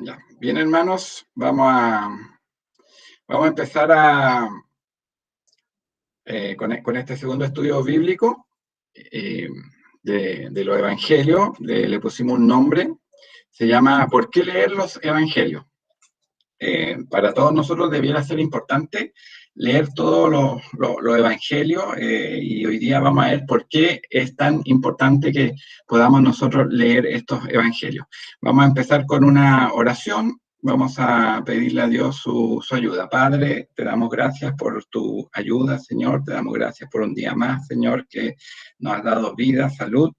Ya. Bien, hermanos, vamos a empezar con este segundo estudio bíblico eh, de los evangelios. Le pusimos un nombre, se llama ¿Por qué leer los evangelios? Para todos nosotros debiera ser importante leer todos los evangelios, y hoy día vamos a ver por qué es tan importante que podamos nosotros leer estos evangelios. Vamos a empezar con una oración. Vamos a pedirle a Dios su ayuda. Padre, te damos gracias por tu ayuda, Señor. Te damos gracias por un día más, Señor, que nos has dado vida, salud.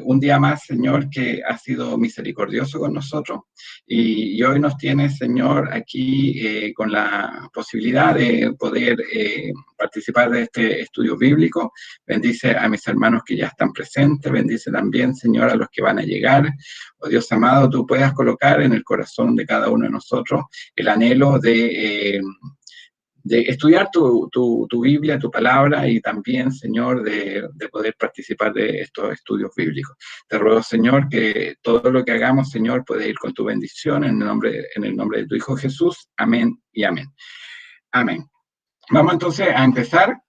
Un día más, Señor, que has sido misericordioso con nosotros. Y hoy nos tienes, Señor, aquí con la posibilidad de poder participar de este estudio bíblico. Bendice a mis hermanos que ya están presentes. Bendice también, Señor, a los que van a llegar. Oh Dios amado, tú puedas colocar en el corazón de cada uno de nosotros el anhelo de estudiar tu Biblia, tu palabra, y también, Señor, de poder participar de estos estudios bíblicos. Te ruego, Señor, que todo lo que hagamos, Señor, puede ir con tu bendición en el nombre de tu Hijo Jesús. Amén y amén. Amén. Vamos entonces a empezar.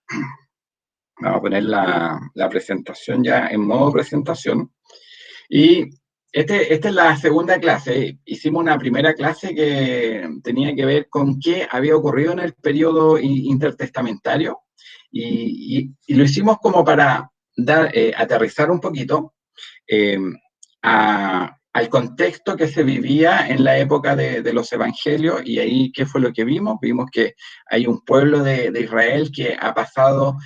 Vamos a poner la presentación ya en modo presentación. Y esta es la segunda clase. Hicimos una primera clase que tenía que ver con qué había ocurrido en el periodo intertestamentario, y lo hicimos como para aterrizar un poquito eh, al contexto que se vivía en la época de los evangelios. Y ahí, ¿qué fue lo que vimos? Vimos que hay un pueblo de Israel que ha pasado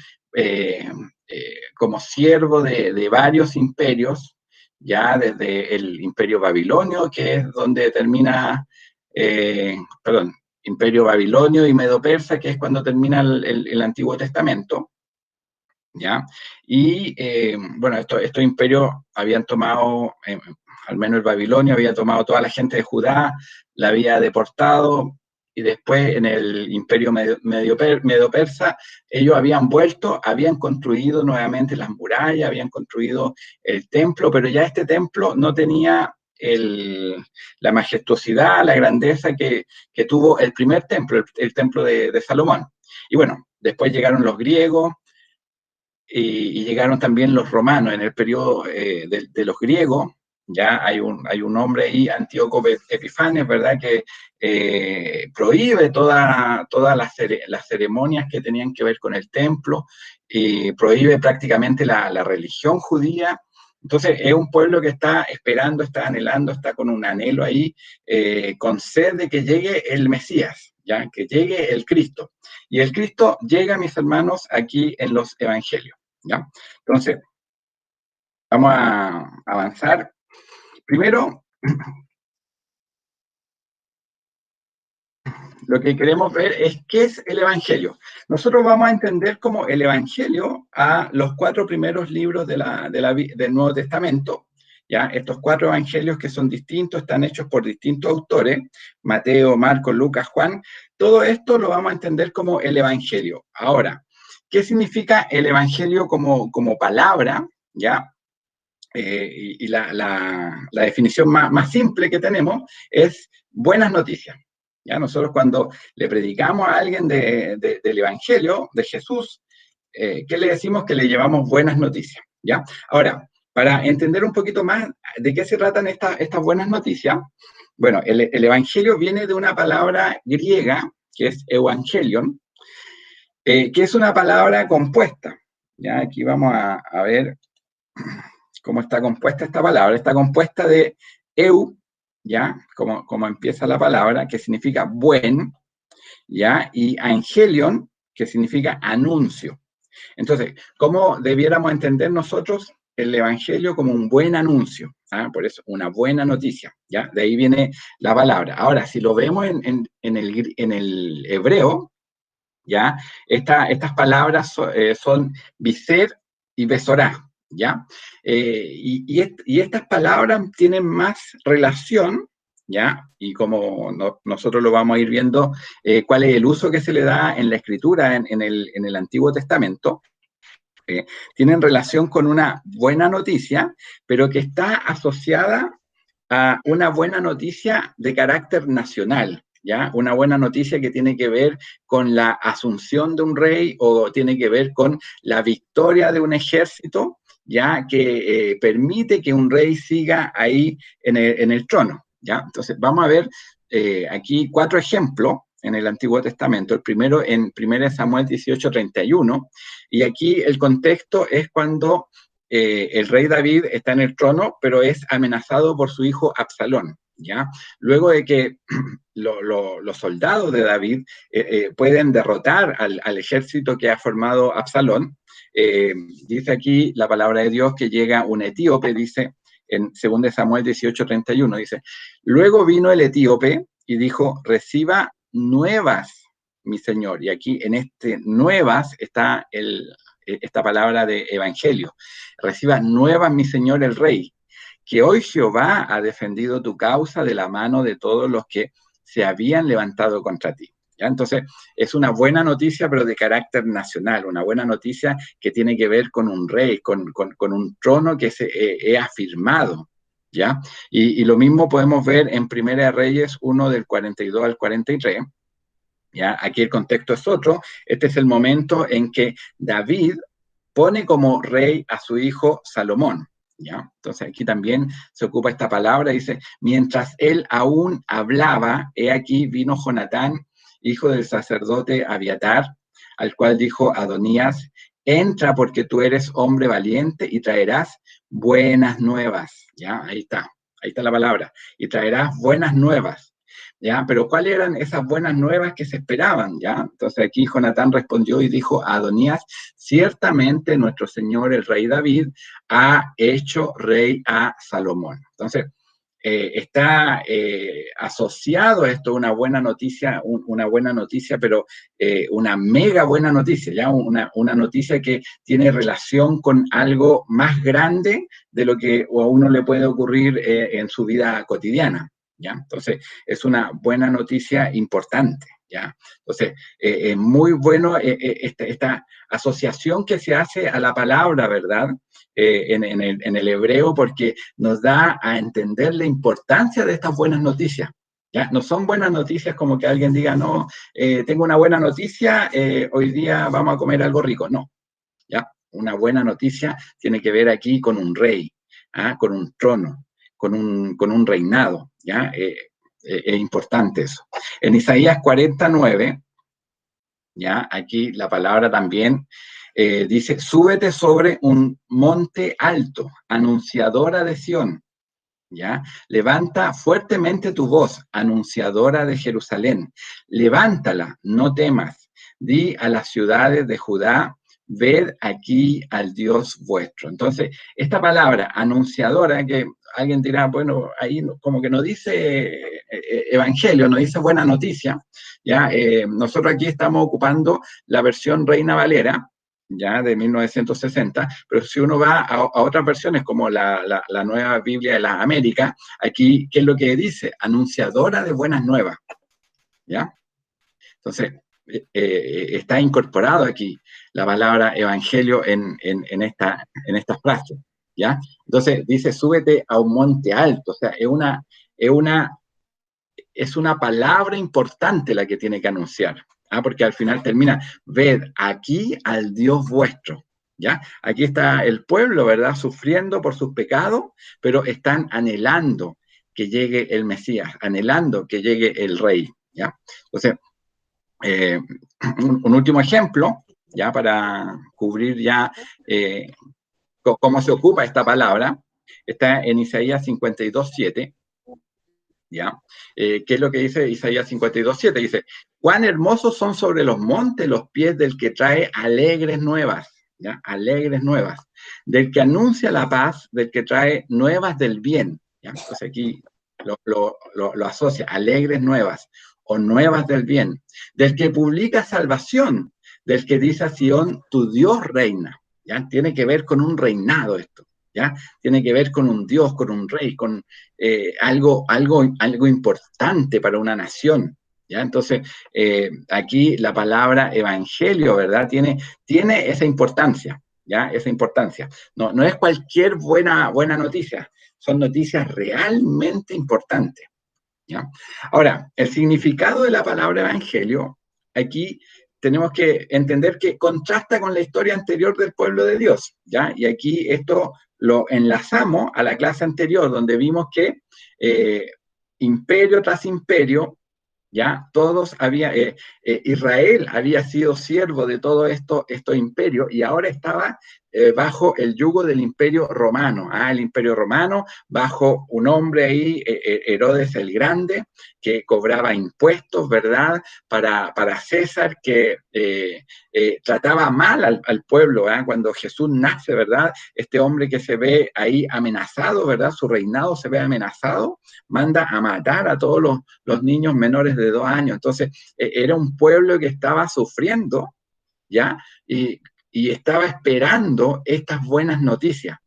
como siervo de varios imperios, ya desde el Imperio Babilonio, que es donde termina, Imperio Babilonio y Medo-Persa, que es cuando termina el Antiguo Testamento, ¿ya? Y bueno, estos imperios habían tomado, al menos el Babilonio había tomado toda la gente de Judá, la había deportado, y después en el Imperio Medo-Persa ellos habían vuelto, habían construido nuevamente las murallas, habían construido el templo, pero ya este templo no tenía la majestuosidad, la grandeza que tuvo el primer templo, el templo de Salomón. Y bueno, después llegaron los griegos, y llegaron también los romanos en el periodo de los griegos. Ya hay un hombre ahí, Antíoco Epifanes, ¿verdad?, que prohíbe todas las ceremonias que tenían que ver con el templo, y prohíbe prácticamente la religión judía. Entonces es un pueblo que está esperando, está anhelando, está con un anhelo ahí, con sed de que llegue el Mesías, ¿ya?, que llegue el Cristo. Y el Cristo llega, mis hermanos, aquí en los evangelios, ¿ya? Entonces, vamos a avanzar. Primero, lo que queremos ver es qué es el Evangelio. Nosotros vamos a entender como el Evangelio a los 4 primeros libros del Nuevo Testamento, ¿ya? Estos 4 evangelios que son distintos, están hechos por distintos autores, Mateo, Marcos, Lucas, Juan. Todo esto lo vamos a entender como el Evangelio. Ahora, ¿qué significa el Evangelio como palabra? ¿Ya? Y la definición más simple que tenemos es buenas noticias. ¿Ya? Nosotros cuando le predicamos a alguien del Evangelio, de Jesús, ¿qué le decimos? Que le llevamos buenas noticias. ¿Ya? Ahora, para entender un poquito más de qué se tratan estas buenas noticias, bueno, el Evangelio viene de una palabra griega, que es evangelion, que es una palabra compuesta. ¿Ya? Aquí vamos a ver cómo está compuesta esta palabra. Está compuesta de eu, ¿ya? Como empieza la palabra, que significa buen, ¿ya? Y angelion, que significa anuncio. Entonces, ¿cómo debiéramos entender nosotros el Evangelio? Como un buen anuncio, ¿ah? Por eso, una buena noticia, ¿ya? De ahí viene la palabra. Ahora, si lo vemos en el hebreo, ¿ya? Estas palabras son biser y besorá, ¿ya? Y estas palabras tienen más relación, ¿ya? Y como nosotros lo vamos a ir viendo, cuál es el uso que se le da en la escritura en el Antiguo Testamento, tienen relación con una buena noticia, pero que está asociada a una buena noticia de carácter nacional, ¿ya? Una buena noticia que tiene que ver con la asunción de un rey o tiene que ver con la victoria de un ejército, ¿ya? Que permite que un rey siga ahí en el trono, ¿ya? Entonces, vamos a ver aquí 4 ejemplos en el Antiguo Testamento. El primero en 1 Samuel 18:31, y aquí el contexto es cuando el rey David está en el trono, pero es amenazado por su hijo Absalón, ¿ya? Luego de que los soldados de David pueden derrotar al ejército que ha formado Absalón, dice aquí la palabra de Dios que llega un etíope, dice en 2 Samuel 18:31, dice, luego vino el etíope y dijo, reciba nuevas, mi señor. Y aquí en este nuevas está esta palabra de evangelio. Reciba nuevas, mi señor el rey, que hoy Jehová ha defendido tu causa de la mano de todos los que se habían levantado contra ti. ¿Ya? Entonces, es una buena noticia, pero de carácter nacional, una buena noticia que tiene que ver con un rey, con un trono que se afirmado. ¿Ya? Y lo mismo podemos ver en Primera de Reyes 1 del 42 al 43. ¿Ya? Aquí el contexto es otro. Este es el momento en que David pone como rey a su hijo Salomón. ¿Ya? Entonces aquí también se ocupa esta palabra, dice, mientras él aún hablaba, he aquí vino Jonatán, hijo del sacerdote Abiatar, al cual dijo Adonías, entra porque tú eres hombre valiente y traerás buenas nuevas. ¿Ya? Ahí está la palabra, y traerás buenas nuevas. ¿Ya? Pero ¿cuáles eran esas buenas nuevas que se esperaban? ¿Ya? Entonces aquí Jonatán respondió y dijo a Adonías, ciertamente nuestro señor el rey David ha hecho rey a Salomón. Entonces, está asociado a esto una buena noticia, pero una mega buena noticia, ¿ya? Una noticia que tiene relación con algo más grande de lo que a uno le puede ocurrir en su vida cotidiana. ¿Ya? Entonces, es una buena noticia importante, ¿ya? Entonces, es muy bueno esta asociación que se hace a la palabra, ¿verdad? En el hebreo, porque nos da a entender la importancia de estas buenas noticias. ¿Ya? No son buenas noticias como que alguien diga, no, tengo una buena noticia, hoy día vamos a comer algo rico. No, ¿ya? Una buena noticia tiene que ver aquí con un rey, ¿ah? Con un trono, con un reinado, ¿ya? Es importante eso. En Isaías 49, ¿ya? Aquí la palabra también dice, súbete sobre un monte alto, anunciadora de Sión, ¿ya? Levanta fuertemente tu voz, anunciadora de Jerusalén. Levántala, no temas. Di a las ciudades de Judá, ved aquí al Dios vuestro. Entonces, esta palabra anunciadora, que alguien dirá, bueno, ahí como que no dice evangelio, no dice buena noticia, ¿ya? Nosotros aquí estamos ocupando la versión Reina Valera, ya de 1960, pero si uno va a otras versiones como la Nueva Biblia de las Américas, aquí, ¿qué es lo que dice? Anunciadora de buenas nuevas, ¿ya? Entonces, está incorporado aquí la palabra evangelio en esta frase, ¿ya? Entonces, dice, súbete a un monte alto, o sea, es una palabra importante la que tiene que anunciar, ¿ah? Porque al final termina, ved aquí al Dios vuestro, ¿ya? Aquí está el pueblo, ¿verdad? Sufriendo por sus pecados, pero están anhelando que llegue el Mesías, anhelando que llegue el Rey, ¿ya? Entonces, un último ejemplo, ya para cubrir ya cómo se ocupa esta palabra, está en Isaías 52:7. ¿Ya? ¿Qué es lo que dice Isaías 52:7? Dice, cuán hermosos son sobre los montes los pies del que trae alegres nuevas, ¿ya? Alegres nuevas, del que anuncia la paz, del que trae nuevas del bien, ¿ya? Entonces aquí lo asocia, alegres nuevas o nuevas del bien, del que publica salvación, del que dice a Sión, tu Dios reina, ¿ya? Tiene que ver con un reinado esto, ¿ya? Tiene que ver con un Dios, con un rey, con algo importante para una nación, ¿ya? Entonces, aquí la palabra evangelio, ¿verdad? Tiene esa importancia, ¿ya? Esa importancia. No, no es cualquier buena noticia, son noticias realmente importantes, ¿ya? Ahora, el significado de la palabra evangelio, aquí tenemos que entender que contrasta con la historia anterior del pueblo de Dios, ¿ya? Y aquí esto lo enlazamos a la clase anterior, donde vimos que imperio tras imperio, ¿ya? Israel había sido siervo de todo estos imperios y ahora estaba bajo el yugo del imperio romano, el imperio romano, bajo un hombre ahí, Herodes el Grande, que cobraba impuestos, ¿verdad? Para César, que trataba mal al pueblo, cuando Jesús nace, ¿verdad? Este hombre que se ve ahí amenazado, ¿verdad? Su reinado se ve amenazado, manda a matar a todos los niños menores de 2 años. Entonces, era un pueblo que estaba sufriendo, ¿ya? Y estaba esperando estas buenas noticias,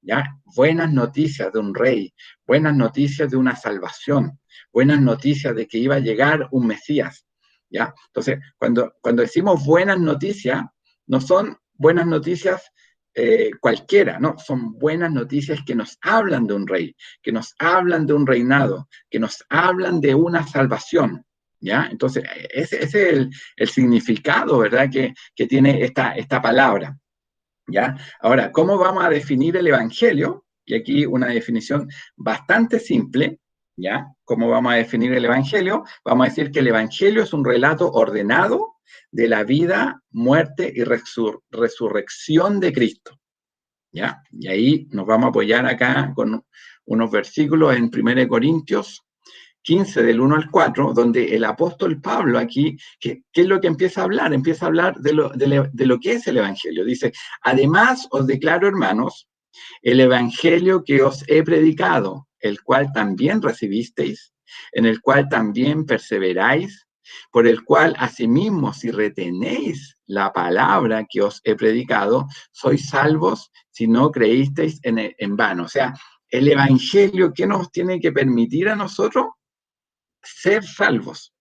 ¿ya? Buenas noticias de un rey, buenas noticias de una salvación, buenas noticias de que iba a llegar un Mesías, ¿ya? Entonces, cuando decimos buenas noticias, no son buenas noticias cualquiera, ¿no? Son buenas noticias que nos hablan de un rey, que nos hablan de un reinado, que nos hablan de una salvación, ¿ya? Entonces, ese es el significado, ¿verdad? Que tiene esta palabra, ¿ya? Ahora, ¿cómo vamos a definir el Evangelio? Y aquí una definición bastante simple, ¿ya? ¿Cómo vamos a definir el Evangelio? Vamos a decir que el Evangelio es un relato ordenado de la vida, muerte y resurrección de Cristo, ¿ya? Y ahí nos vamos a apoyar acá con unos versículos en 1 Corintios 15, del 1 al 4, donde el apóstol Pablo aquí, ¿qué es lo que empieza a hablar? Empieza a hablar de lo que es el Evangelio. Dice, además os declaro, hermanos, el Evangelio que os he predicado, el cual también recibisteis, en el cual también perseveráis, por el cual asimismo si retenéis la palabra que os he predicado, sois salvos si no creísteis en vano. O sea, el Evangelio, ¿qué nos tiene que permitir a nosotros? Ser salvos,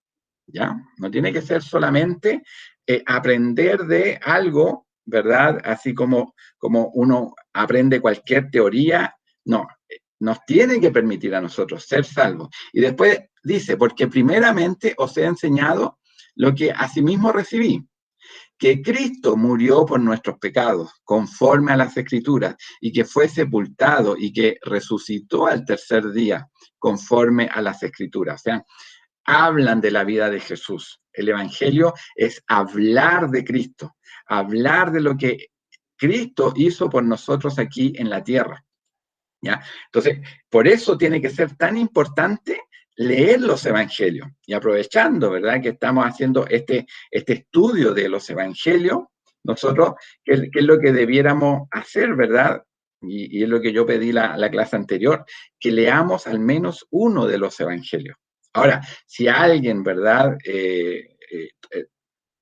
¿ya? No tiene que ser solamente aprender de algo, ¿verdad? Así como uno aprende cualquier teoría, no, nos tiene que permitir a nosotros ser salvos. Y después dice, porque primeramente os he enseñado lo que asimismo recibí, que Cristo murió por nuestros pecados, conforme a las Escrituras, y que fue sepultado y que resucitó al tercer día, conforme a las Escrituras. O sea, hablan de la vida de Jesús. El Evangelio es hablar de Cristo, hablar de lo que Cristo hizo por nosotros aquí en la tierra, ¿ya? Entonces, por eso tiene que ser tan importante leer los Evangelios. Y aprovechando, ¿verdad?, que estamos haciendo este estudio de los Evangelios, nosotros, ¿qué es lo que debiéramos hacer, verdad? Y es lo que yo pedí la clase anterior, que leamos al menos uno de los Evangelios. Ahora, si alguien, ¿verdad?,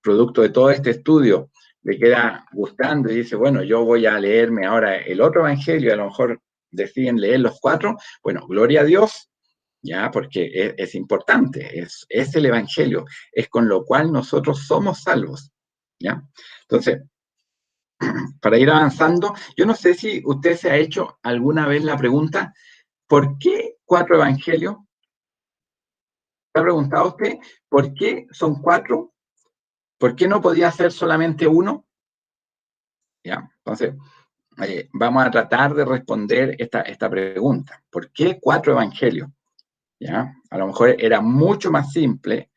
producto de todo este estudio, le queda gustando y dice, bueno, yo voy a leerme ahora el otro evangelio, a lo mejor deciden leer los 4, bueno, gloria a Dios, ya, porque es importante, es el evangelio, es con lo cual nosotros somos salvos, ya. Entonces, para ir avanzando, yo no sé si usted se ha hecho alguna vez la pregunta, ¿por qué 4 evangelios? ¿Se ha preguntado usted por qué son 4? ¿Por qué no podía ser solamente uno? ¿Ya? Entonces, vamos a tratar de responder esta pregunta. ¿Por qué 4 evangelios? ¿Ya? A lo mejor era mucho más simple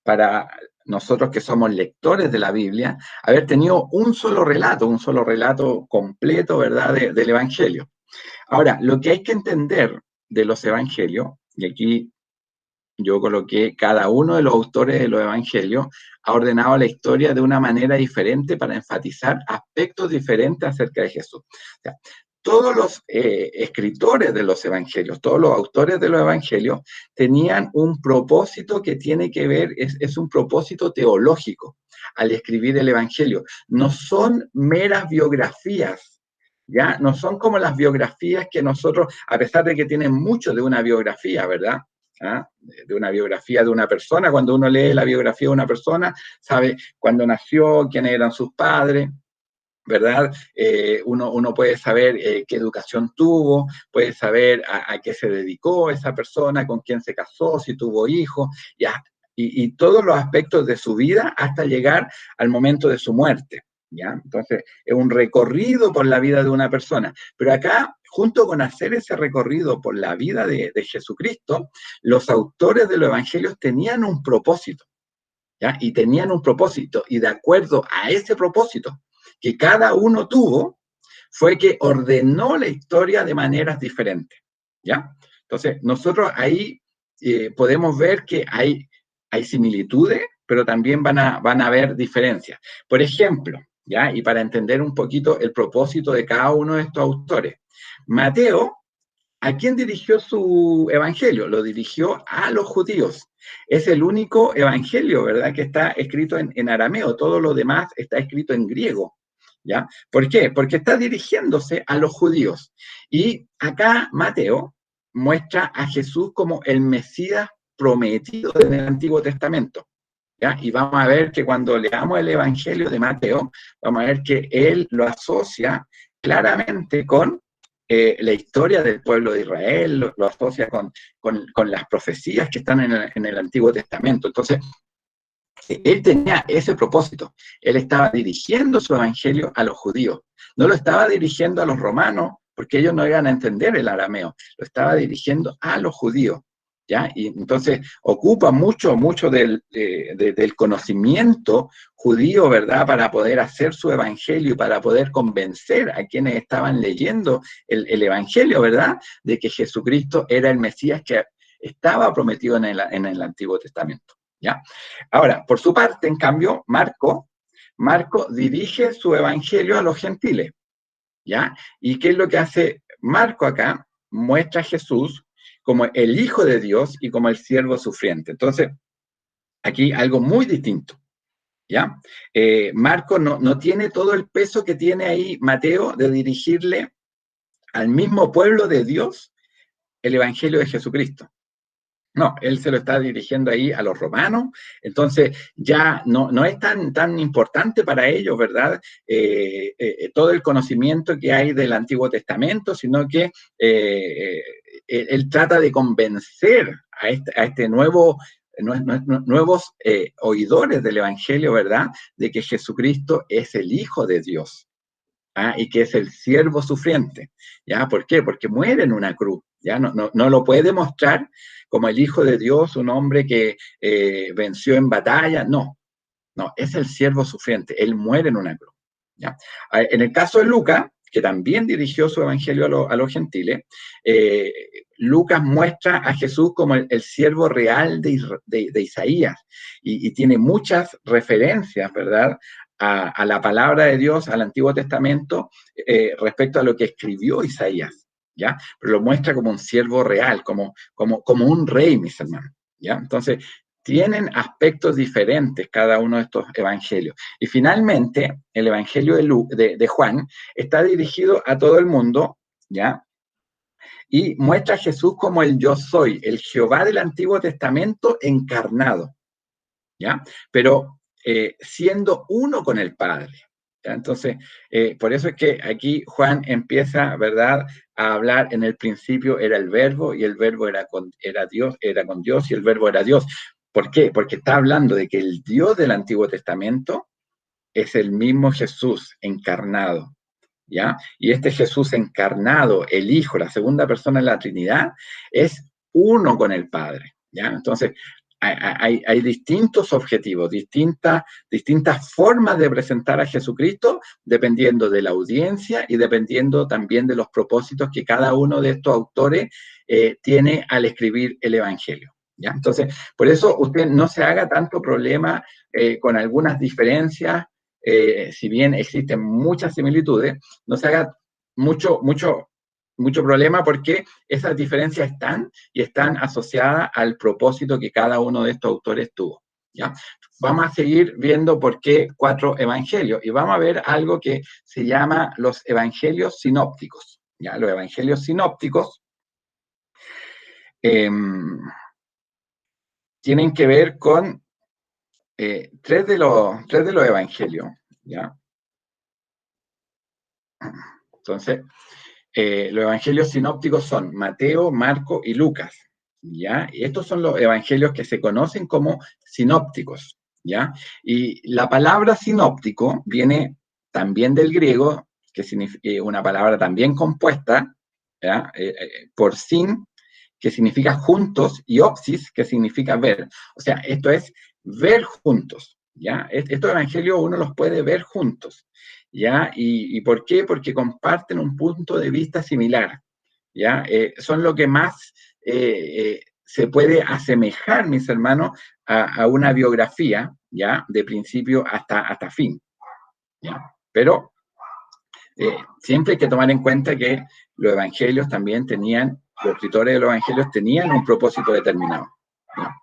para nosotros que somos lectores de la Biblia, haber tenido un solo relato completo, ¿verdad?, del Evangelio. Ahora, lo que hay que entender de los Evangelios, y aquí yo coloqué cada uno de los autores de los Evangelios, ha ordenado la historia de una manera diferente para enfatizar aspectos diferentes acerca de Jesús. O sea, todos los escritores de los Evangelios, todos los autores de los Evangelios tenían un propósito que tiene que ver, es un propósito teológico al escribir el Evangelio. No son meras biografías, ¿ya? No son como las biografías que nosotros, a pesar de que tienen mucho de una biografía, ¿verdad?, de una biografía de una persona. Cuando uno lee la biografía de una persona, sabe cuándo nació, quiénes eran sus padres, ¿verdad? Uno puede saber qué educación tuvo, puede saber a qué se dedicó esa persona, con quién se casó, si tuvo hijos, ya, y todos los aspectos de su vida hasta llegar al momento de su muerte. ¿Ya? Entonces, es un recorrido por la vida de una persona. Pero acá, junto con hacer ese recorrido por la vida de Jesucristo, los autores de los evangelios tenían un propósito, ¿ya? Y tenían un propósito, y de acuerdo a ese propósito que cada uno tuvo, fue que ordenó la historia de maneras diferentes, ¿ya? Entonces, nosotros ahí podemos ver que hay similitudes, pero también van a haber diferencias. Por ejemplo, ¿ya? Y para entender un poquito el propósito de cada uno de estos autores, Mateo, ¿a quién dirigió su evangelio? Lo dirigió a los judíos. Es el único evangelio, ¿verdad?, que está escrito en arameo. Todo lo demás está escrito en griego. ¿Ya? ¿Por qué? Porque está dirigiéndose a los judíos. Y acá Mateo muestra a Jesús como el Mesías prometido en el Antiguo Testamento. ¿Ya? Y vamos a ver que cuando leamos el Evangelio de Mateo, vamos a ver que él lo asocia claramente con la historia del pueblo de Israel, lo asocia con las profecías que están en el Antiguo Testamento. Entonces, él tenía ese propósito. Él estaba dirigiendo su evangelio a los judíos. No lo estaba dirigiendo a los romanos, porque ellos no iban a entender el arameo. Lo estaba dirigiendo a los judíos. ¿Ya? Y entonces ocupa mucho del conocimiento judío, ¿verdad?, para poder hacer su evangelio y para poder convencer a quienes estaban leyendo el evangelio, ¿verdad?, de que Jesucristo era el Mesías que estaba prometido en el Antiguo Testamento. ¿Ya? Ahora, por su parte, en cambio, Marco dirige su evangelio a los gentiles, ¿ya? ¿Y qué es lo que hace Marco acá? Muestra a Jesús como el Hijo de Dios y como el siervo sufriente. Entonces, aquí algo muy distinto, ¿ya? Marco no tiene todo el peso que tiene ahí Mateo de dirigirle al mismo pueblo de Dios el evangelio de Jesucristo. No, él se lo está dirigiendo ahí a los romanos, entonces ya no es tan importante para ellos, ¿verdad? Todo el conocimiento que hay del Antiguo Testamento, sino que él trata de convencer a este nuevos oidores del Evangelio, ¿verdad?, de que Jesucristo es el Hijo de Dios. ¿Ah? Y que es el siervo sufriente. ¿Ya? ¿Por qué? Porque muere en una cruz. ¿Ya? No lo puede mostrar como el Hijo de Dios, un hombre que venció en batalla. No, es el siervo sufriente. Él muere en una cruz. ¿Ya? En el caso de Lucas, que también dirigió su evangelio a los gentiles, Lucas muestra a Jesús como el siervo real de Isaías y tiene muchas referencias, ¿verdad?, a la palabra de Dios, al Antiguo Testamento, respecto a lo que escribió Isaías, ¿ya? Pero lo muestra como un siervo real, como un rey, mis hermanos, ¿ya? Entonces, tienen aspectos diferentes cada uno de estos evangelios. Y finalmente, el evangelio de Juan está dirigido a todo el mundo, ¿ya? Y muestra a Jesús como el yo soy, el Jehová del Antiguo Testamento encarnado, ¿ya? Pero siendo uno con el Padre. ¿Ya? Entonces, por eso es que aquí Juan empieza, ¿verdad?, a hablar: en el principio era el verbo y el verbo era con Dios y el verbo era Dios. ¿Por qué? Porque está hablando de que el Dios del Antiguo Testamento es el mismo Jesús encarnado, ¿ya? Y este Jesús encarnado, el Hijo, la segunda persona de la Trinidad, es uno con el Padre, ¿ya? Entonces, hay distintos objetivos, distintas formas de presentar a Jesucristo, dependiendo de la audiencia y dependiendo también de los propósitos que cada uno de estos autores tiene al escribir el Evangelio. ¿Ya? Entonces, por eso usted no se haga tanto problema con algunas diferencias, si bien existen muchas similitudes, no se haga mucho problema, porque esas diferencias están asociadas al propósito que cada uno de estos autores tuvo. ¿Ya? Vamos a seguir viendo por qué 4 evangelios, y vamos a ver algo que se llama los evangelios sinópticos. ¿Ya? Los evangelios sinópticos tienen que ver con 3 de los evangelios, ¿ya? Entonces, los evangelios sinópticos son Mateo, Marco y Lucas, ¿ya? Y estos son los evangelios que se conocen como sinópticos, ¿ya? Y la palabra sinóptico viene también del griego, que significa una palabra también compuesta, ¿ya? Por sin, que significa juntos, y opsis, que significa ver. O sea, esto es ver juntos, ¿ya? Estos evangelios uno los puede ver juntos, ¿ya? ¿Y por qué? Porque comparten un punto de vista similar, ¿ya? Son lo que más se puede asemejar, mis hermanos, a una biografía, ¿ya? De principio hasta fin, ¿ya? Pero siempre hay que tomar en cuenta que los evangelios también tenían, los escritores de los evangelios tenían un propósito determinado, ¿ya?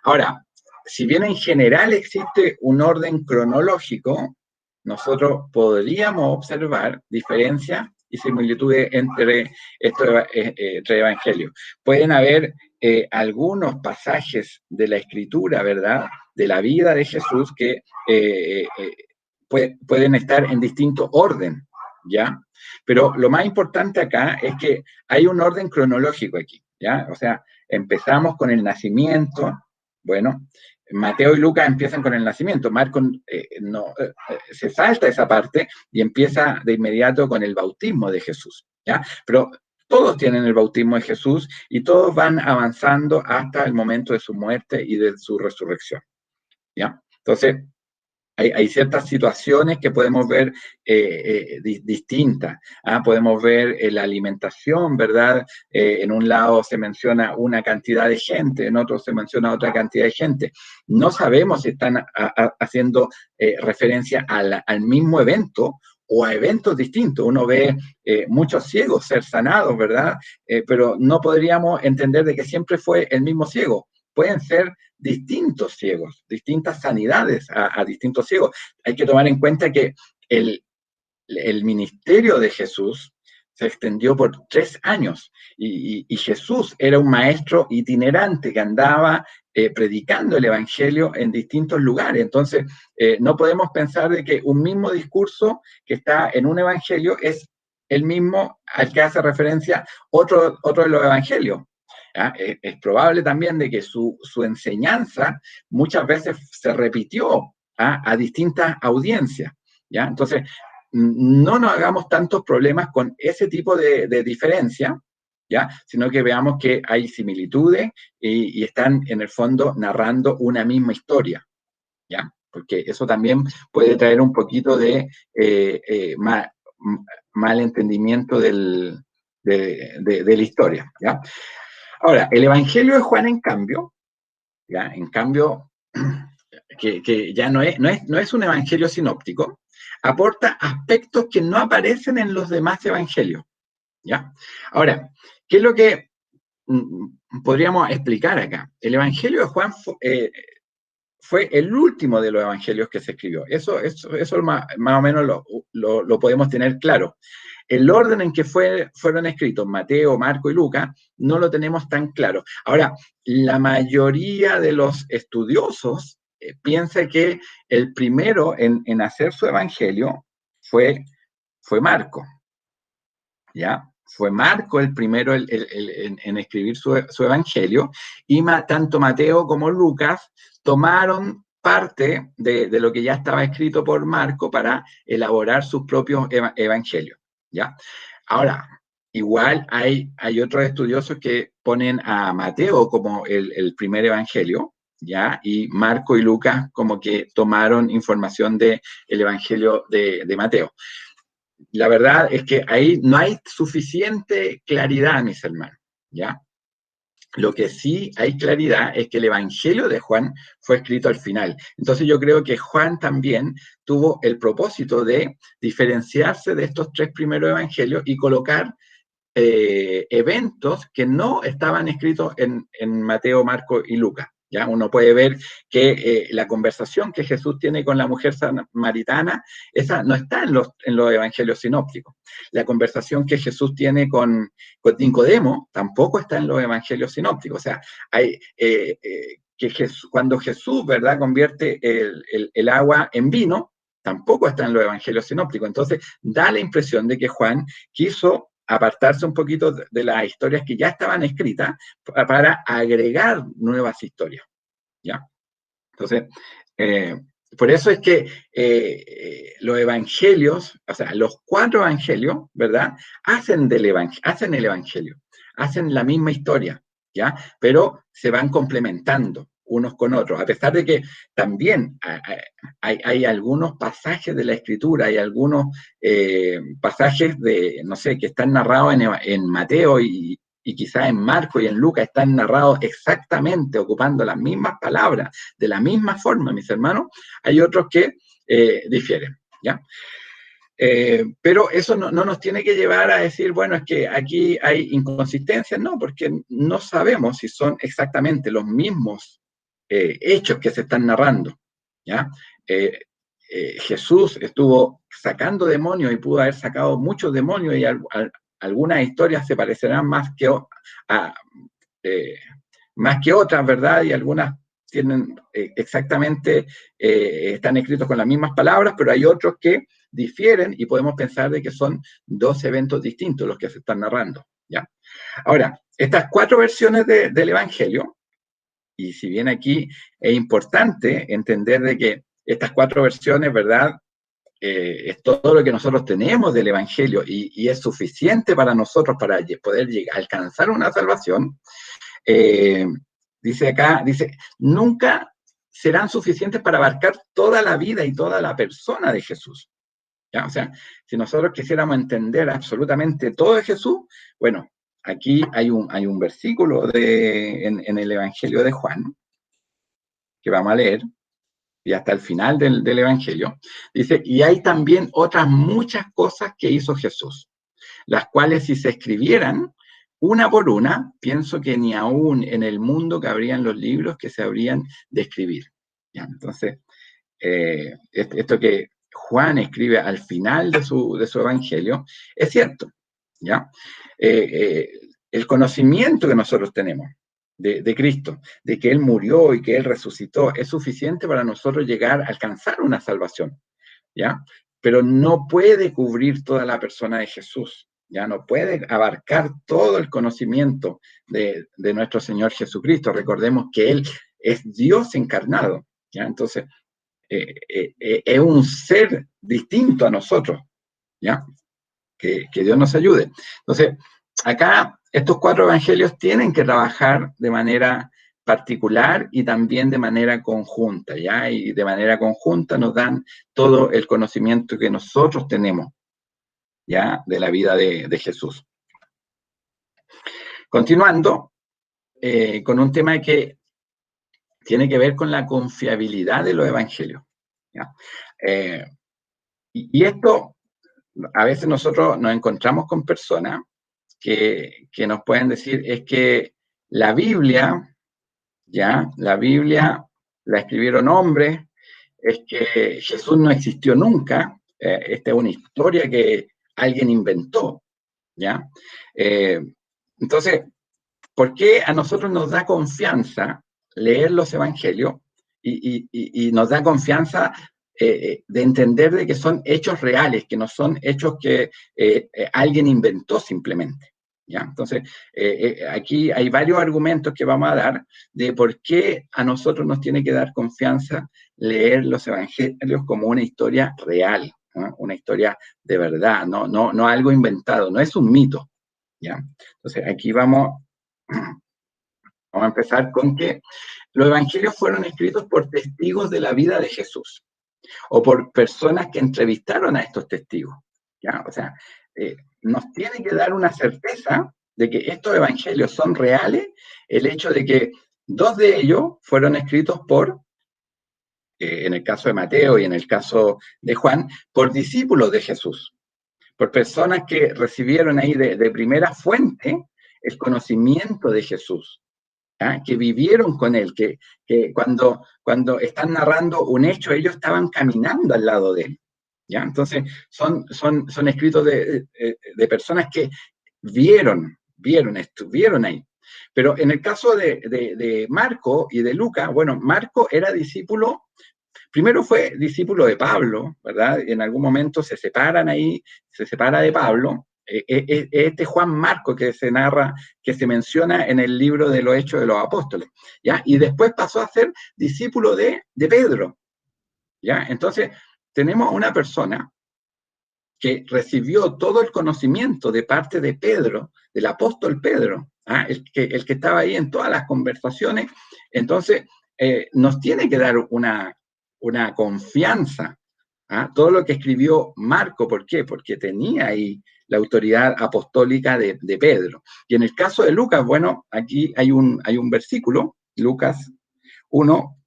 Ahora, si bien en general existe un orden cronológico, nosotros podríamos observar diferencias y similitudes entre estos tres evangelios. Pueden haber algunos pasajes de la escritura, ¿verdad?, de la vida de Jesús que pueden estar en distinto orden, ¿ya? Pero lo más importante acá es que hay un orden cronológico aquí, ¿ya? O sea, empezamos con el nacimiento. Bueno, Mateo y Lucas empiezan con el nacimiento, Marcos se salta esa parte y empieza de inmediato con el bautismo de Jesús, ¿ya? Pero todos tienen el bautismo de Jesús y todos van avanzando hasta el momento de su muerte y de su resurrección, ¿ya? Entonces, hay ciertas situaciones que podemos ver distintas. Podemos ver la alimentación, ¿verdad? En un lado se menciona una cantidad de gente, en otro se menciona otra cantidad de gente. No sabemos si están haciendo referencia al mismo evento o a eventos distintos. Uno ve muchos ciegos ser sanados, ¿verdad? Pero no podríamos entender de que siempre fue el mismo ciego. Pueden ser distintos ciegos, distintas sanidades a distintos ciegos. Hay que tomar en cuenta que el ministerio de Jesús se extendió por 3 años y Jesús era un maestro itinerante que andaba predicando el evangelio en distintos lugares. Entonces, no podemos pensar de que un mismo discurso que está en un evangelio es el mismo al que hace referencia otro de los evangelios. Es probable también de que su enseñanza muchas veces se repitió a distintas audiencias, ¿ya? Entonces, no nos hagamos tantos problemas con ese tipo de diferencia, ¿ya? Sino que veamos que hay similitudes y están en el fondo narrando una misma historia, ¿ya? Porque eso también puede traer un poquito de mal entendimiento de la historia, ¿ya? Ahora, el Evangelio de Juan, en cambio, ¿ya? En cambio, que ya no es un evangelio sinóptico, aporta aspectos que no aparecen en los demás evangelios, ¿ya? Ahora, ¿qué es lo que podríamos explicar acá? El Evangelio de Juan fue el último de los evangelios que se escribió. Eso más o menos lo podemos tener claro. El orden en que fueron escritos Mateo, Marco y Lucas no lo tenemos tan claro. Ahora, la mayoría de los estudiosos piensa que el primero en hacer su evangelio fue Marco, ¿ya? Fue Marco el primero en escribir su evangelio, y tanto Mateo como Lucas tomaron parte de lo que ya estaba escrito por Marco para elaborar sus propios evangelios, ¿ya? Ahora, igual hay otros estudiosos que ponen a Mateo como el primer evangelio, ¿ya? Y Marco y Lucas como que tomaron información del evangelio de Mateo. La verdad es que ahí no hay suficiente claridad, mis hermanos, ¿ya? Lo que sí hay claridad es que el Evangelio de Juan fue escrito al final. Entonces yo creo que Juan también tuvo el propósito de diferenciarse de estos 3 primeros evangelios y colocar eventos que no estaban escritos en Mateo, Marco y Lucas. ¿Ya? Uno puede ver que la conversación que Jesús tiene con la mujer samaritana, esa no está en los evangelios sinópticos. La conversación que Jesús tiene con Nicodemo tampoco está en los evangelios sinópticos. O sea, hay, cuando Jesús, ¿verdad?, convierte el agua en vino, tampoco está en los evangelios sinópticos. Entonces, da la impresión de que Juan quiso apartarse un poquito de las historias que ya estaban escritas para agregar nuevas historias, ¿ya? Entonces, por eso es que los evangelios, o sea, los 4 evangelios, ¿verdad? Hacen el evangelio, hacen la misma historia, ¿ya? Pero se van complementando unos con otros, a pesar de que también hay algunos pasajes de la Escritura, hay algunos pasajes de, no sé, que están narrados en Mateo y quizás en Marcos y en Lucas están narrados exactamente, ocupando las mismas palabras, de la misma forma, mis hermanos. Hay otros que difieren, ¿ya? Pero eso no nos tiene que llevar a decir, bueno, es que aquí hay inconsistencias, no, porque no sabemos si son exactamente los mismos hechos que se están narrando, ¿ya? Jesús estuvo sacando demonios y pudo haber sacado muchos demonios y algunas historias se parecerán más que otras, ¿verdad? Y algunas tienen exactamente, están escritos con las mismas palabras, pero hay otros que difieren y podemos pensar de que son 2 eventos distintos los que se están narrando, ¿ya? Ahora, estas 4 versiones del Evangelio, y si bien aquí es importante entender de que estas 4 versiones, ¿verdad? Es todo lo que nosotros tenemos del Evangelio y es suficiente para nosotros para poder alcanzar una salvación. Dice acá, nunca serán suficientes para abarcar toda la vida y toda la persona de Jesús, ¿ya? O sea, si nosotros quisiéramos entender absolutamente todo de Jesús, bueno, aquí hay un versículo en el Evangelio de Juan, que vamos a leer, y hasta el final del Evangelio, dice, y hay también otras muchas cosas que hizo Jesús, las cuales si se escribieran una por una, pienso que ni aún en el mundo cabrían los libros que se habrían de escribir. ¿Ya? Entonces, esto que Juan escribe al final de su Evangelio es cierto, ¿ya? El conocimiento que nosotros tenemos de Cristo, de que Él murió y que Él resucitó, es suficiente para nosotros llegar a alcanzar una salvación, ¿ya? Pero no puede cubrir toda la persona de Jesús, ya no puede abarcar todo el conocimiento de nuestro Señor Jesucristo. Recordemos que Él es Dios encarnado, ¿ya? Entonces, es un ser distinto a nosotros, ¿ya? Que Dios nos ayude. Entonces, acá estos 4 evangelios tienen que trabajar de manera particular y también de manera conjunta, ¿ya? Y de manera conjunta nos dan todo el conocimiento que nosotros tenemos, ¿ya? De la vida de Jesús. Continuando, con un tema que tiene que ver con la confiabilidad de los evangelios, ¿ya? Y esto, a veces nosotros nos encontramos con personas que nos pueden decir es que la Biblia, ¿ya? La Biblia la escribieron hombres, es que Jesús no existió nunca, esta es una historia que alguien inventó, ¿ya? Entonces, ¿por qué a nosotros nos da confianza leer los evangelios y nos da confianza de entender de que son hechos reales, que no son hechos que alguien inventó simplemente? ¿Ya? Entonces, aquí hay varios argumentos que vamos a dar de por qué a nosotros nos tiene que dar confianza leer los evangelios como una historia real, ¿no? Una historia de verdad, no algo inventado, no es un mito, ¿ya? Entonces, aquí vamos a empezar con que los evangelios fueron escritos por testigos de la vida de Jesús o por personas que entrevistaron a estos testigos, ¿ya? O sea, nos tiene que dar una certeza de que estos evangelios son reales, el hecho de que 2 de ellos fueron escritos por, en el caso de Mateo y en el caso de Juan, por discípulos de Jesús, por personas que recibieron ahí de primera fuente el conocimiento de Jesús, ¿ya? Que vivieron con él, que cuando están narrando un hecho, ellos estaban caminando al lado de él, ¿ya? Entonces, son escritos de personas que estuvieron ahí. Pero en el caso de Marco y de Lucas, bueno, Marco era discípulo Primero fue discípulo de Pablo, ¿verdad? En algún momento se separan ahí, se separa de Pablo. Este Juan Marcos que se narra, que se menciona en el libro de los Hechos de los Apóstoles, ¿ya? Y después pasó a ser discípulo de Pedro, ¿ya? Entonces, tenemos una persona que recibió todo el conocimiento de parte de Pedro, del apóstol Pedro, ¿ah? el que estaba ahí en todas las conversaciones. Entonces, nos tiene que dar una confianza. ¿Ah? Todo lo que escribió Marco, ¿por qué? Porque tenía ahí la autoridad apostólica de Pedro. Y en el caso de Lucas, bueno, aquí hay un versículo, Lucas 1,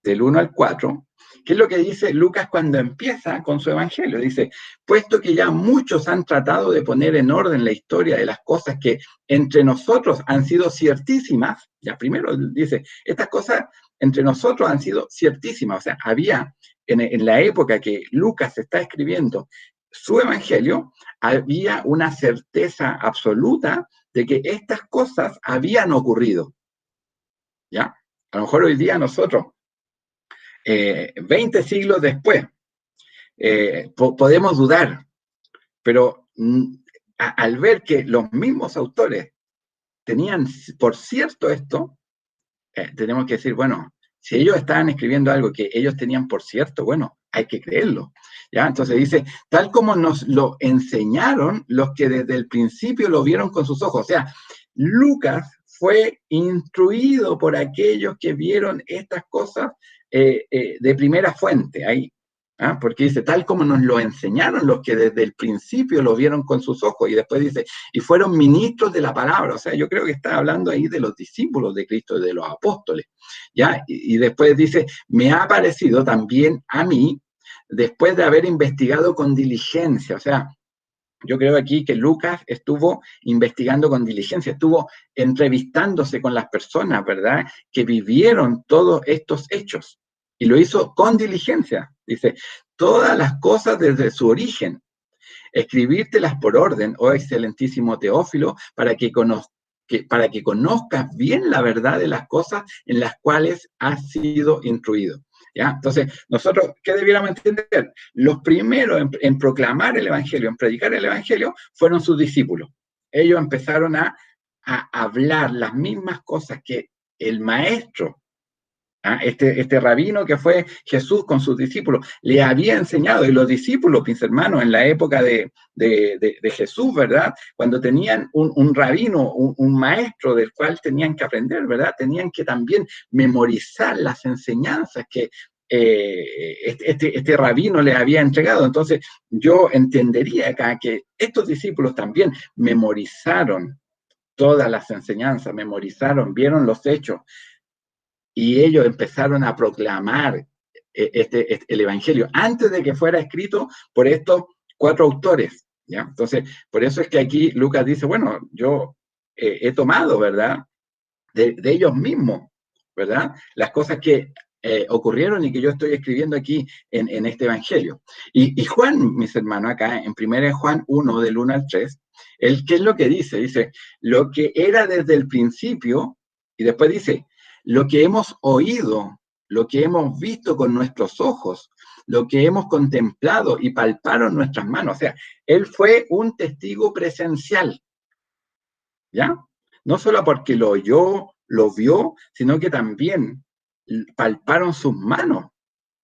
del 1 al 4, que es lo que dice Lucas cuando empieza con su evangelio. Dice, puesto que ya muchos han tratado de poner en orden la historia de las cosas que entre nosotros han sido ciertísimas, ya primero dice, estas cosas entre nosotros han sido ciertísimas, o sea, había en la época que Lucas está escribiendo su evangelio, había una certeza absoluta de que estas cosas habían ocurrido, ¿ya? A lo mejor hoy día nosotros 20 siglos después, podemos dudar, pero al ver que los mismos autores tenían por cierto esto, tenemos que decir, bueno, si ellos estaban escribiendo algo que ellos tenían por cierto, bueno, hay que creerlo. ¿Ya? Entonces dice, tal como nos lo enseñaron los que desde el principio lo vieron con sus ojos. O sea, Lucas fue instruido por aquellos que vieron estas cosas de primera fuente, ahí. ¿Ah? Porque dice, tal como nos lo enseñaron los que desde el principio lo vieron con sus ojos, y después dice, y fueron ministros de la palabra. O sea, yo creo que está hablando ahí de los discípulos de Cristo, de los apóstoles, ¿ya? Y después dice, me ha parecido también a mí, después de haber investigado con diligencia. O sea, yo creo aquí que Lucas estuvo investigando con diligencia, estuvo entrevistándose con las personas, ¿verdad?, que vivieron todos estos hechos. Y lo hizo con diligencia. Dice, todas las cosas desde su origen, escribírtelas por orden, oh excelentísimo Teófilo, para que conozcas bien la verdad de las cosas en las cuales has sido instruido. ¿Ya? Entonces, nosotros, ¿qué debiéramos entender? Los primeros en proclamar el Evangelio, en predicar el Evangelio, fueron sus discípulos. Ellos empezaron a hablar las mismas cosas que el maestro, este rabino que fue Jesús con sus discípulos, le había enseñado. Y los discípulos, mis hermanos, en la época de Jesús, ¿verdad? Cuando tenían un rabino, un maestro del cual tenían que aprender, ¿verdad? Tenían que también memorizar las enseñanzas que este rabino les había entregado. Entonces, yo entendería acá que estos discípulos también memorizaron todas las enseñanzas, memorizaron, vieron los hechos, y ellos empezaron a proclamar el Evangelio antes de que fuera escrito por estos 4 autores, ¿ya? Entonces, por eso es que aquí Lucas dice, bueno, yo he tomado, ¿verdad?, de ellos mismos, ¿verdad?, las cosas que ocurrieron y que yo estoy escribiendo aquí en este Evangelio. Y Juan, mis hermanos, acá en 1 Juan 1, del 1 al 3, ¿qué es lo que dice? Dice, lo que era desde el principio, y después dice, lo que hemos oído, lo que hemos visto con nuestros ojos, lo que hemos contemplado y palparon nuestras manos. O sea, él fue un testigo presencial, ¿ya? No solo porque lo oyó, lo vio, sino que también palparon sus manos.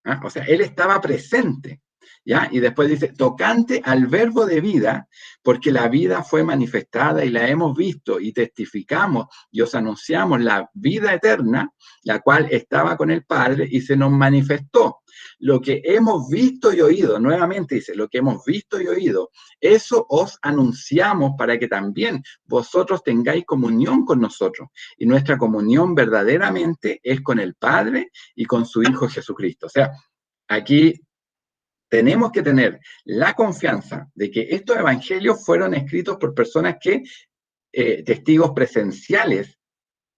¿Ah? O sea, él estaba presente, ¿ya? Y después dice, tocante al verbo de vida, porque la vida fue manifestada y la hemos visto y testificamos y os anunciamos la vida eterna, la cual estaba con el Padre y se nos manifestó. Lo que hemos visto y oído, nuevamente dice, lo que hemos visto y oído, eso os anunciamos para que también vosotros tengáis comunión con nosotros. Y nuestra comunión verdaderamente es con el Padre y con su Hijo Jesucristo. O sea, aquí tenemos que tener la confianza de que estos evangelios fueron escritos por personas que, testigos presenciales,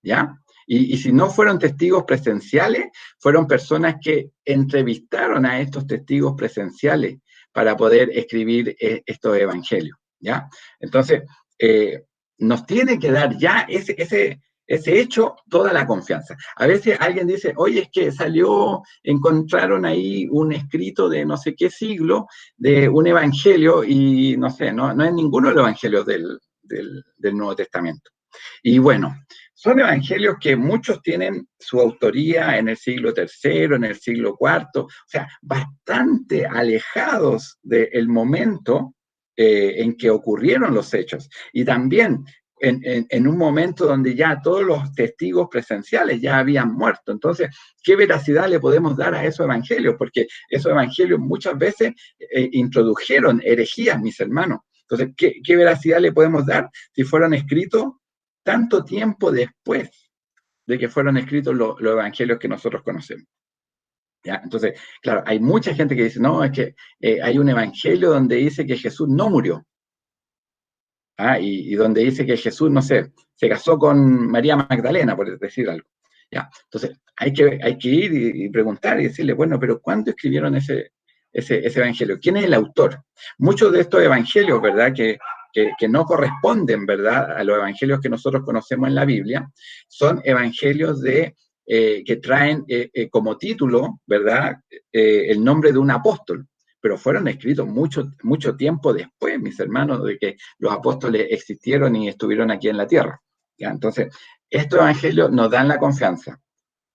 ¿ya? Y si no fueron testigos presenciales, fueron personas que entrevistaron a estos testigos presenciales para poder escribir estos evangelios, ¿ya? Entonces, nos tiene que dar ya ese hecho, toda la confianza. A veces alguien dice, oye, es que encontraron ahí un escrito de no sé qué siglo, de un evangelio, y no sé, no es ninguno de los evangelios del Nuevo Testamento. Y bueno, son evangelios que muchos tienen su autoría en el siglo III, en el siglo IV, o sea, bastante alejados del momento en que ocurrieron los hechos. Y también en un momento donde ya todos los testigos presenciales ya habían muerto. Entonces, ¿qué veracidad le podemos dar a esos evangelios? Porque esos evangelios muchas veces introdujeron herejías, mis hermanos. Entonces, ¿qué veracidad le podemos dar si fueron escritos tanto tiempo después de que fueron escritos los evangelios que nosotros conocemos? ¿Ya? Entonces, claro, hay mucha gente que dice, no, es que hay un evangelio donde dice que Jesús no murió. Y donde dice que Jesús, no sé, se casó con María Magdalena, por decir algo. ¿Ya? Entonces, hay que ir y preguntar y decirle, bueno, pero ¿cuándo escribieron ese evangelio? ¿Quién es el autor? Muchos de estos evangelios, ¿verdad?, que no corresponden, ¿verdad?, a los evangelios que nosotros conocemos en la Biblia, son evangelios que traen como título, ¿verdad?, el nombre de un apóstol, pero fueron escritos mucho tiempo después, mis hermanos, de que los apóstoles existieron y estuvieron aquí en la tierra. ¿Ya? Entonces, estos evangelios nos dan la confianza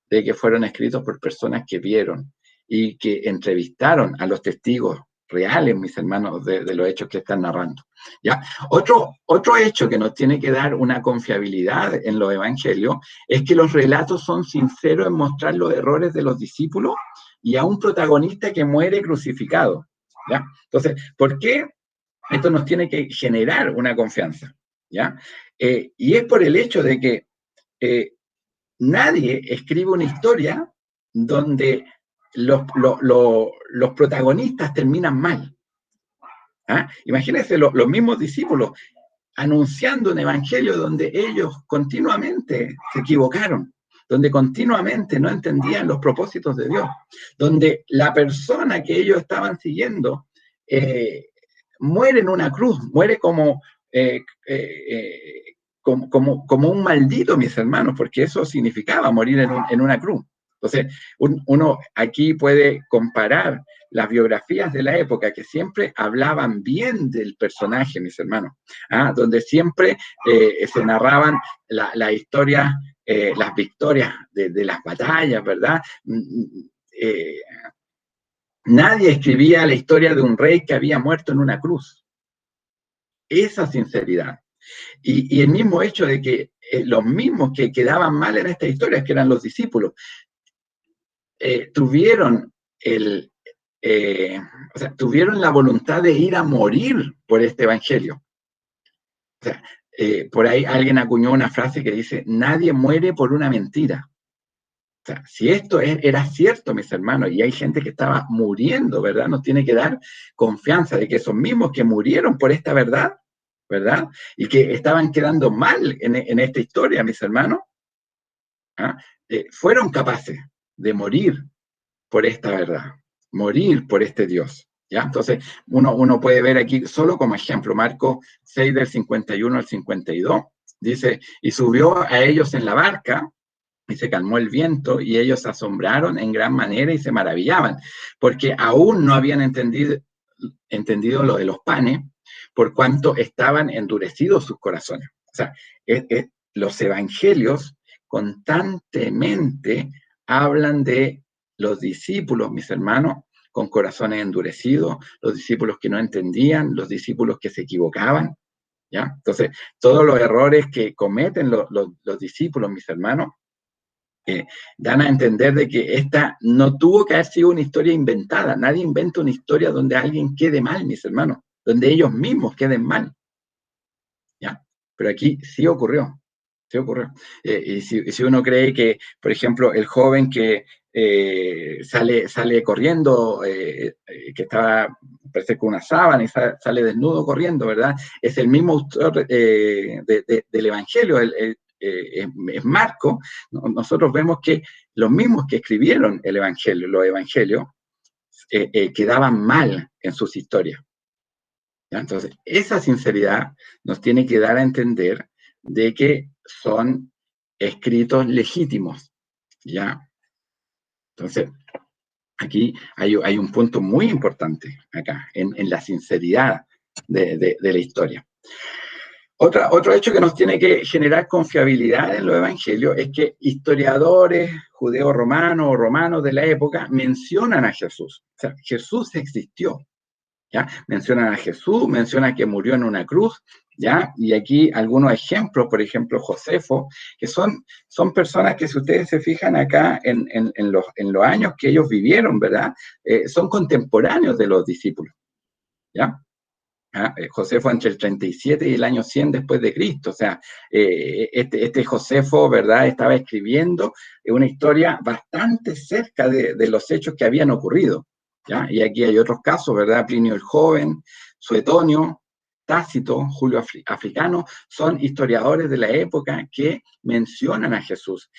de que fueron escritos por personas que vieron y que entrevistaron a los testigos reales, mis hermanos, de los hechos que están narrando. ¿Ya? Otro hecho que nos tiene que dar una confiabilidad en los evangelios es que los relatos son sinceros en mostrar los errores de los discípulos y a un protagonista que muere crucificado. ¿Ya? Entonces, ¿por qué esto nos tiene que generar una confianza? ¿Ya? Y es por el hecho de que nadie escribe una historia donde los protagonistas terminan mal. Imagínense los mismos discípulos anunciando un evangelio donde ellos continuamente se equivocaron, donde continuamente no entendían los propósitos de Dios, donde la persona que ellos estaban siguiendo muere en una cruz, muere como un maldito, mis hermanos, porque eso significaba morir en una cruz. Entonces, uno aquí puede comparar las biografías de la época que siempre hablaban bien del personaje, mis hermanos, donde siempre se narraban la historia, las victorias de las batallas, ¿verdad? Nadie escribía la historia de un rey que había muerto en una cruz. Esa sinceridad. Y el mismo hecho de que los mismos que quedaban mal en esta historia, que eran los discípulos, tuvieron tuvieron la voluntad de ir a morir por este evangelio. O sea, por ahí alguien acuñó una frase que dice, nadie muere por una mentira. O sea, si esto era cierto, mis hermanos, y hay gente que estaba muriendo, ¿verdad? Nos tiene que dar confianza de que esos mismos que murieron por esta verdad, ¿verdad? Y que estaban quedando mal en esta historia, mis hermanos, fueron capaces de morir por esta verdad, morir por este Dios. ¿Ya? Entonces, uno puede ver aquí, solo como ejemplo, Marcos 6 del 51 al 52, dice, y subió a ellos en la barca, y se calmó el viento, y ellos se asombraron en gran manera y se maravillaban, porque aún no habían entendido lo de los panes, por cuanto estaban endurecidos sus corazones. O sea, los evangelios constantemente hablan de los discípulos, mis hermanos, con corazones endurecidos, los discípulos que no entendían, los discípulos que se equivocaban, ¿ya? Entonces, todos los errores que cometen los discípulos, mis hermanos, dan a entender de que esta no tuvo que haber sido una historia inventada. Nadie inventa una historia donde alguien quede mal, mis hermanos, donde ellos mismos queden mal. ¿Ya? Pero aquí sí ocurrió. Sí ocurrió. Y si uno cree que, por ejemplo, el joven que sale corriendo, que estaba, parece con una sábana y sale desnudo corriendo, ¿verdad? Es el mismo autor del Evangelio, es Marco. Nosotros vemos que los mismos que escribieron el Evangelio, los Evangelios, quedaban mal en sus historias. ¿Ya? Entonces, esa sinceridad nos tiene que dar a entender de que son escritos legítimos, ¿ya? Entonces, aquí hay un punto muy importante acá, en la sinceridad de la historia. Otro hecho que nos tiene que generar confiabilidad en los evangelios es que historiadores judeo-romanos o romanos de la época mencionan a Jesús. O sea, Jesús existió, ¿ya? Mencionan a Jesús, mencionan que murió en una cruz, ¿ya? Y aquí algunos ejemplos, por ejemplo, Josefo, que son personas que si ustedes se fijan acá en los años que ellos vivieron, ¿verdad? Son contemporáneos de los discípulos, ¿ya? Josefo entre el 37 y el año 100 después de Cristo. O sea, este Josefo, ¿verdad?, estaba escribiendo una historia bastante cerca de los hechos que habían ocurrido, ¿ya? Y aquí hay otros casos, ¿verdad? Plinio el Joven, Suetonio, Tácito, Julio Africano, son historiadores de la época que mencionan a Jesús,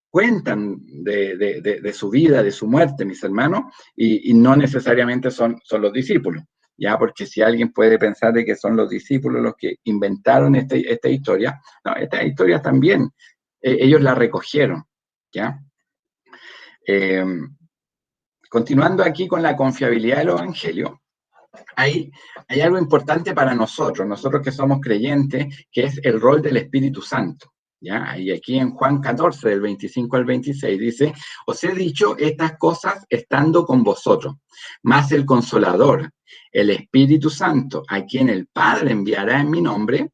cuentan de su vida, de su muerte, mis hermanos, y no necesariamente son los discípulos, ¿ya? Porque si alguien puede pensar de que son los discípulos los que inventaron esta historia, no, esta historia también, ellos la recogieron, ¿ya? Eh, Continuando aquí con la confiabilidad de los evangelios, hay algo importante para nosotros que somos creyentes, que es el rol del Espíritu Santo, ¿ya? Y aquí en Juan 14, del 25 al 26, dice: os he dicho estas cosas estando con vosotros, mas el Consolador, el Espíritu Santo, a quien el Padre enviará en mi nombre,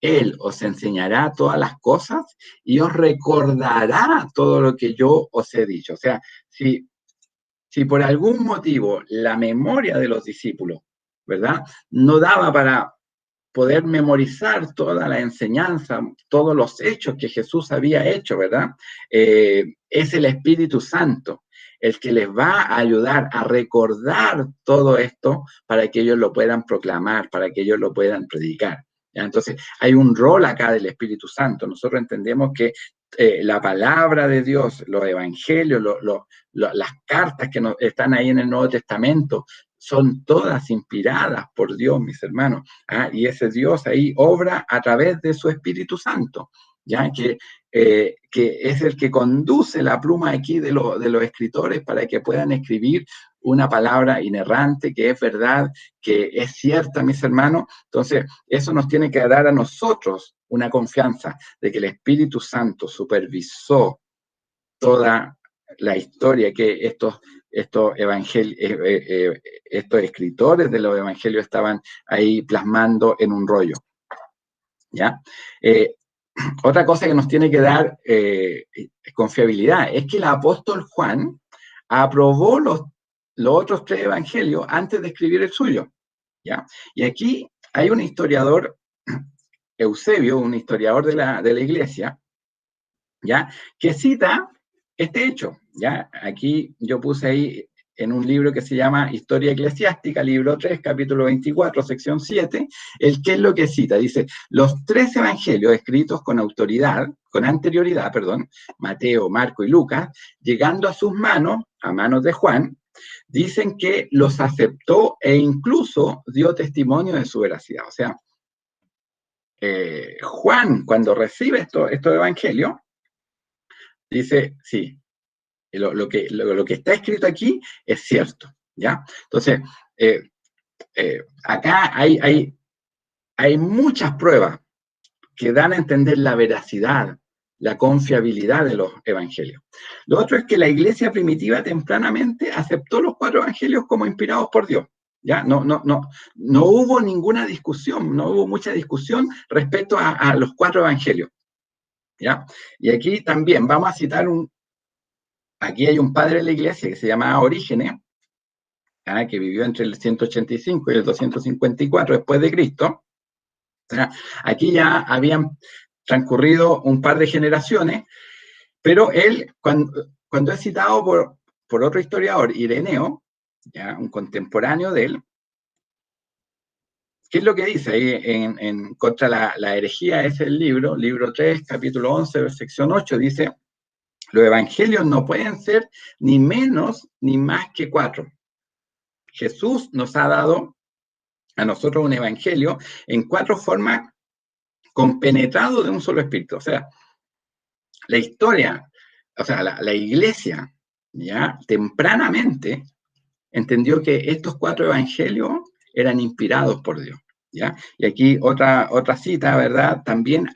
Él os enseñará todas las cosas y os recordará todo lo que yo os he dicho. O sea, si por algún motivo la memoria de los discípulos, ¿verdad?, no daba para poder memorizar toda la enseñanza, todos los hechos que Jesús había hecho, ¿verdad? Es el Espíritu Santo el que les va a ayudar a recordar todo esto para que ellos lo puedan proclamar, para que ellos lo puedan predicar, ¿ya? Entonces, hay un rol acá del Espíritu Santo. Nosotros entendemos que la palabra de Dios, los evangelios, las cartas que están ahí en el Nuevo Testamento, son todas inspiradas por Dios, mis hermanos, ¿ah? Y ese Dios ahí obra a través de su Espíritu Santo, ¿ya? Que es el que conduce la pluma aquí de los escritores para que puedan escribir una palabra inerrante, que es verdad, que es cierta, mis hermanos. Entonces, eso nos tiene que dar a nosotros una confianza de que el Espíritu Santo supervisó toda la historia que estos escritores de los evangelios estaban ahí plasmando en un rollo, ¿ya? Otra cosa que nos tiene que dar confiabilidad es que el apóstol Juan aprobó los otros 3 evangelios antes de escribir el suyo, ¿ya? Y aquí hay un historiador, Eusebio, un historiador de la iglesia, ¿ya?, que cita este hecho, ¿ya? Aquí yo puse ahí en un libro que se llama Historia Eclesiástica, libro 3, capítulo 24, sección 7, ¿qué es lo que cita? Dice: los 3 evangelios escritos con anterioridad, Mateo, Marco y Lucas, llegando a sus manos, a manos de Juan, dicen que los aceptó e incluso dio testimonio de su veracidad. O sea, Juan, cuando recibe estos evangelios, dice: sí, lo que está escrito aquí es cierto, ¿ya? Entonces, acá hay muchas pruebas que dan a entender la veracidad, la confiabilidad de los evangelios. Lo otro es que la iglesia primitiva tempranamente aceptó los 4 evangelios como inspirados por Dios, ¿ya? No hubo ninguna discusión, no hubo mucha discusión respecto a los 4 evangelios, ¿ya? Y aquí también vamos a citar aquí hay un padre de la iglesia que se llamaba Orígenes, que vivió entre el 185 y el 254 después de Cristo. O sea, aquí ya habían transcurrido un par de generaciones, pero él, cuando es citado por otro historiador, Ireneo, ya un contemporáneo de él, ¿qué es lo que dice ahí en contra la herejía? Es el libro 3, capítulo 11, sección 8, dice: los evangelios no pueden ser ni menos ni más que 4. Jesús nos ha dado a nosotros un evangelio en 4 formas, compenetrado de un solo espíritu. O sea, la historia, o sea, la iglesia, ya tempranamente entendió que estos 4 evangelios eran inspirados por Dios, ¿ya? Y aquí otra cita, ¿verdad? También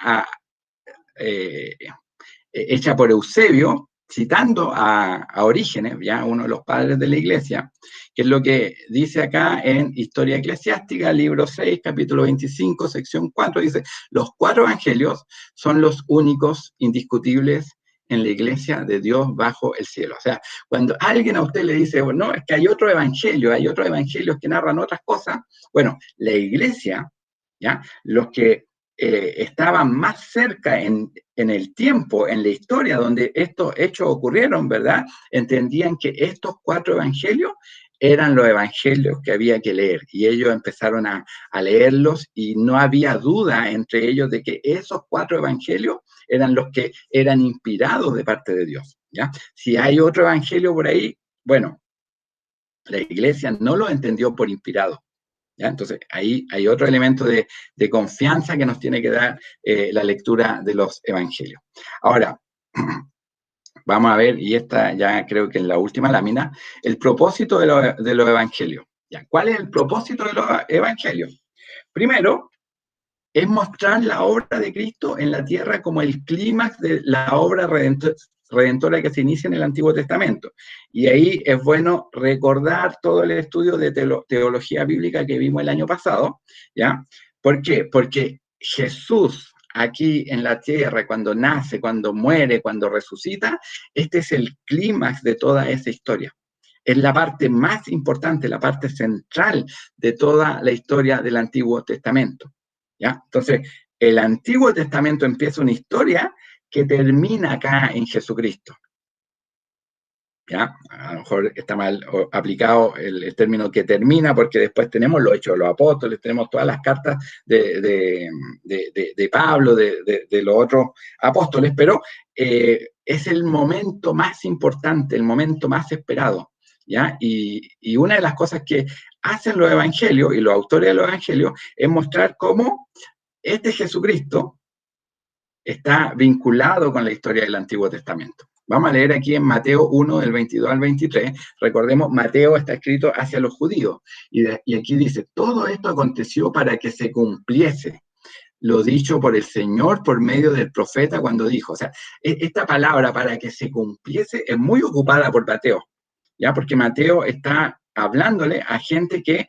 hecha por Eusebio, citando a Orígenes, ya uno de los padres de la iglesia, que es lo que dice acá en Historia Eclesiástica, libro 6, capítulo 25, sección 4, dice, los 4 evangelios son los únicos indiscutibles en la iglesia de Dios bajo el cielo. O sea, cuando alguien a usted le dice, bueno, no, es que hay otros evangelios que narran otras cosas, bueno, la iglesia, ¿ya? Los que estaban más cerca en el tiempo, en la historia donde estos hechos ocurrieron, ¿verdad? Entendían que estos 4 evangelios eran los evangelios que había que leer, y ellos empezaron a leerlos, y no había duda entre ellos de que esos 4 evangelios eran los que eran inspirados de parte de Dios, ¿ya? Si hay otro evangelio por ahí, bueno, la iglesia no lo entendió por inspirado, ¿ya? Entonces, ahí hay otro elemento de confianza que nos tiene que dar la lectura de los evangelios. Ahora, vamos a ver, y esta ya creo que es la última lámina, el propósito de los evangelios. ¿Ya? ¿Cuál es el propósito de los evangelios? Primero, es mostrar la obra de Cristo en la tierra como el clímax de la obra redentora que se inicia en el Antiguo Testamento. Y ahí es bueno recordar todo el estudio de teología bíblica que vimos el año pasado, ¿ya? ¿Por qué? Porque Jesús aquí en la tierra, cuando nace, cuando muere, cuando resucita, este es el clímax de toda esa historia. Es la parte más importante, la parte central de toda la historia del Antiguo Testamento, ¿ya? Entonces, el Antiguo Testamento empieza una historia que termina acá en Jesucristo, ¿ya? A lo mejor está mal aplicado el término que termina, porque después tenemos los Hechos de los Apóstoles, tenemos todas las cartas de Pablo, de los otros apóstoles, pero es el momento más importante, el momento más esperado, ¿ya? Y una de las cosas que hacen los evangelios y los autores de los evangelios es mostrar cómo este Jesucristo está vinculado con la historia del Antiguo Testamento. Vamos a leer aquí en Mateo 1, del 22 al 23. Recordemos, Mateo está escrito hacia los judíos. Y aquí dice, todo esto aconteció para que se cumpliese lo dicho por el Señor por medio del profeta cuando dijo. O sea, esta palabra para que se cumpliese es muy ocupada por Mateo, ¿ya? Porque Mateo está hablándole a gente que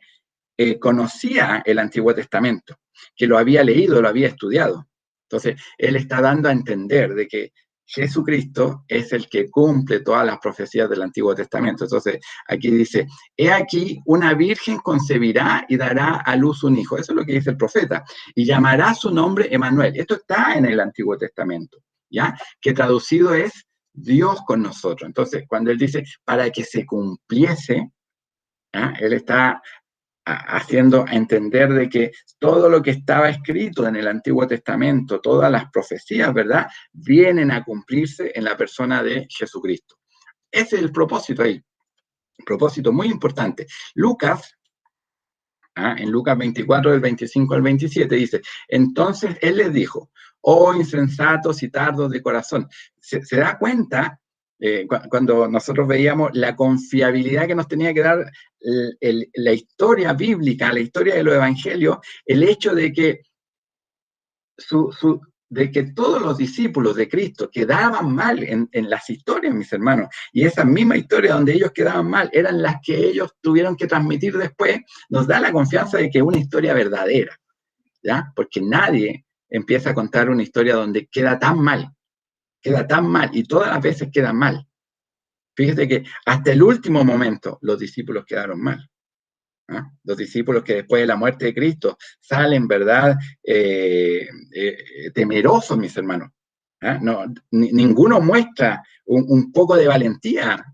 conocía el Antiguo Testamento, que lo había leído, lo había estudiado. Entonces, él está dando a entender de que Jesucristo es el que cumple todas las profecías del Antiguo Testamento. Entonces, aquí dice, he aquí, una virgen concebirá y dará a luz un hijo. Eso es lo que dice el profeta. Y llamará su nombre Emmanuel. Esto está en el Antiguo Testamento, ¿ya? Que traducido es Dios con nosotros. Entonces, cuando él dice, para que se cumpliese, ¿ya? Él está haciendo entender de que todo lo que estaba escrito en el Antiguo Testamento, todas las profecías, ¿verdad?, vienen a cumplirse en la persona de Jesucristo. Ese es el propósito ahí, un propósito muy importante. Lucas, en Lucas 24, del 25 al 27, dice, entonces él les dijo, oh insensatos y tardos de corazón. Se da cuenta cuando nosotros veíamos la confiabilidad que nos tenía que dar la historia bíblica, la historia de los evangelios, el hecho de que, de que todos los discípulos de Cristo quedaban mal en las historias, mis hermanos, y esa misma historia donde ellos quedaban mal eran las que ellos tuvieron que transmitir después, nos da la confianza de que es una historia verdadera, ¿ya? Porque nadie empieza a contar una historia donde queda tan mal, y todas las veces queda mal. Fíjate que hasta el último momento los discípulos quedaron mal. Los discípulos que después de la muerte de Cristo salen, ¿verdad?, temerosos, mis hermanos. No, ninguno muestra un poco de valentía.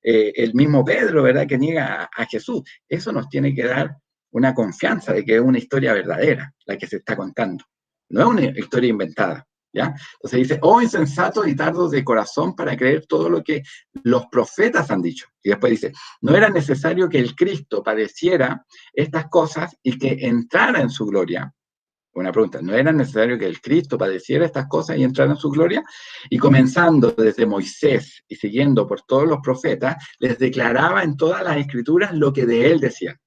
El mismo Pedro, ¿verdad?, que niega a Jesús. Eso nos tiene que dar una confianza de que es una historia verdadera la que se está contando. No es una historia inventada, ¿ya? Entonces dice, oh insensatos y tardos de corazón para creer todo lo que los profetas han dicho. Y después dice, no era necesario que el Cristo padeciera estas cosas y que entrara en su gloria. una pregunta, ¿no era necesario que el Cristo padeciera estas cosas y entrara en su gloria? Y comenzando desde Moisés y siguiendo por todos los profetas, les declaraba en todas las escrituras lo que de él decían.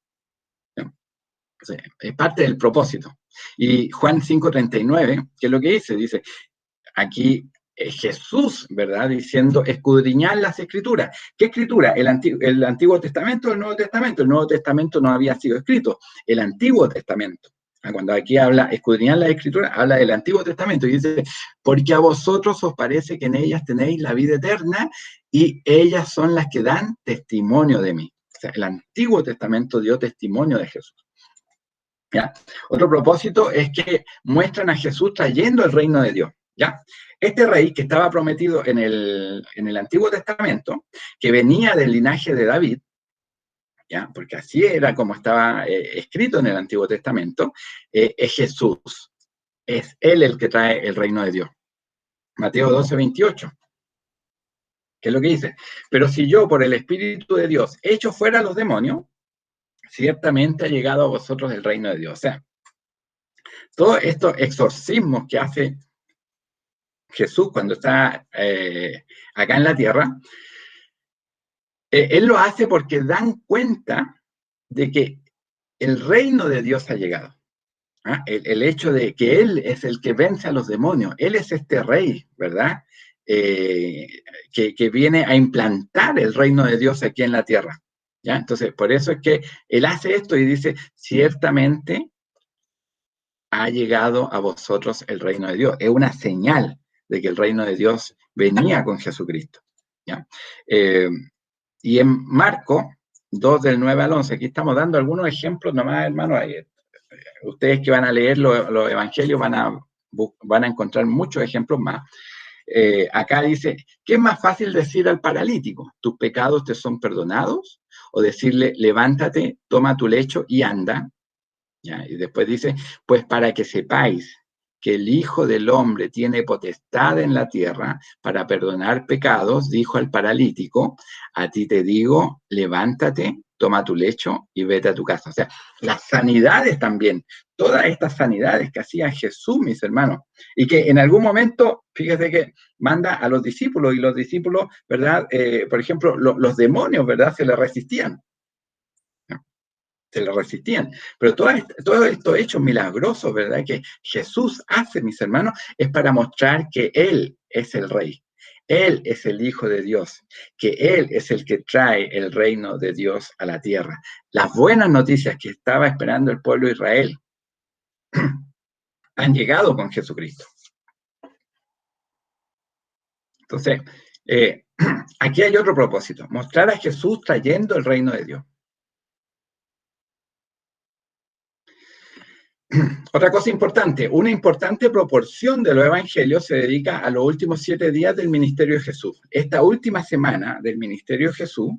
O sea, es parte del propósito. Y Juan 5:39, ¿qué es lo que dice? Dice, aquí Jesús, ¿verdad? Diciendo, escudriñar las escrituras. ¿Qué escritura? ¿El Antiguo Testamento o el Nuevo Testamento? El Nuevo Testamento no había sido escrito. El Antiguo Testamento. Cuando aquí habla, escudriñar las escrituras, habla del Antiguo Testamento y dice, porque a vosotros os parece que en ellas tenéis la vida eterna y ellas son las que dan testimonio de mí. O sea, el Antiguo Testamento dio testimonio de Jesús. ¿Ya? Otro propósito es que muestran a Jesús trayendo el reino de Dios. ¿Ya? Este rey que estaba prometido en el Antiguo Testamento, que venía del linaje de David, ¿ya? Porque así era como estaba escrito en el Antiguo Testamento, es Jesús. Es Él el que trae el reino de Dios. Mateo 12:28. ¿Qué es lo que dice? Pero si yo, por el Espíritu de Dios, echo fuera a los demonios, ciertamente ha llegado a vosotros el reino de Dios. O sea, todos estos exorcismos que hace Jesús cuando está acá en la tierra, Él lo hace porque dan cuenta de que el reino de Dios ha llegado. ¿Ah? El hecho de que Él es el que vence a los demonios, Él es este rey, ¿verdad? Que viene a implantar el reino de Dios aquí en la tierra. ¿Ya? Entonces, por eso es que Él hace esto y dice, ciertamente ha llegado a vosotros el reino de Dios. Es una señal de que el reino de Dios venía con Jesucristo. ¿Ya? Y en Marco 2 del 9 al 11, aquí estamos dando algunos ejemplos nomás, hermanos. Ustedes que van a leer los evangelios van a encontrar muchos ejemplos más. Acá dice, ¿qué es más fácil decir al paralítico? ¿Tus pecados te son perdonados? O decirle, levántate, toma tu lecho y anda. ¿Ya? Y después dice, pues para que sepáis que el Hijo del Hombre tiene potestad en la tierra para perdonar pecados, dijo al paralítico, a ti te digo, levántate, toma tu lecho y vete a tu casa. O sea, las sanidades también, todas estas sanidades que hacía Jesús, mis hermanos, y que en algún momento, fíjese que manda a los discípulos, y los discípulos, ¿verdad? Por ejemplo, los demonios, ¿verdad? Se le resistían. Se le resistían. Pero todos estos hechos milagrosos, ¿verdad? Que Jesús hace, mis hermanos, es para mostrar que Él es el Rey. Él es el Hijo de Dios, que Él es el que trae el reino de Dios a la tierra. Las buenas noticias que estaba esperando el pueblo de Israel han llegado con Jesucristo. Entonces, aquí hay otro propósito, mostrar a Jesús trayendo el reino de Dios. Otra cosa importante, una importante proporción de los evangelios se dedica a los últimos 7 días del ministerio de Jesús. Esta última semana del ministerio de Jesús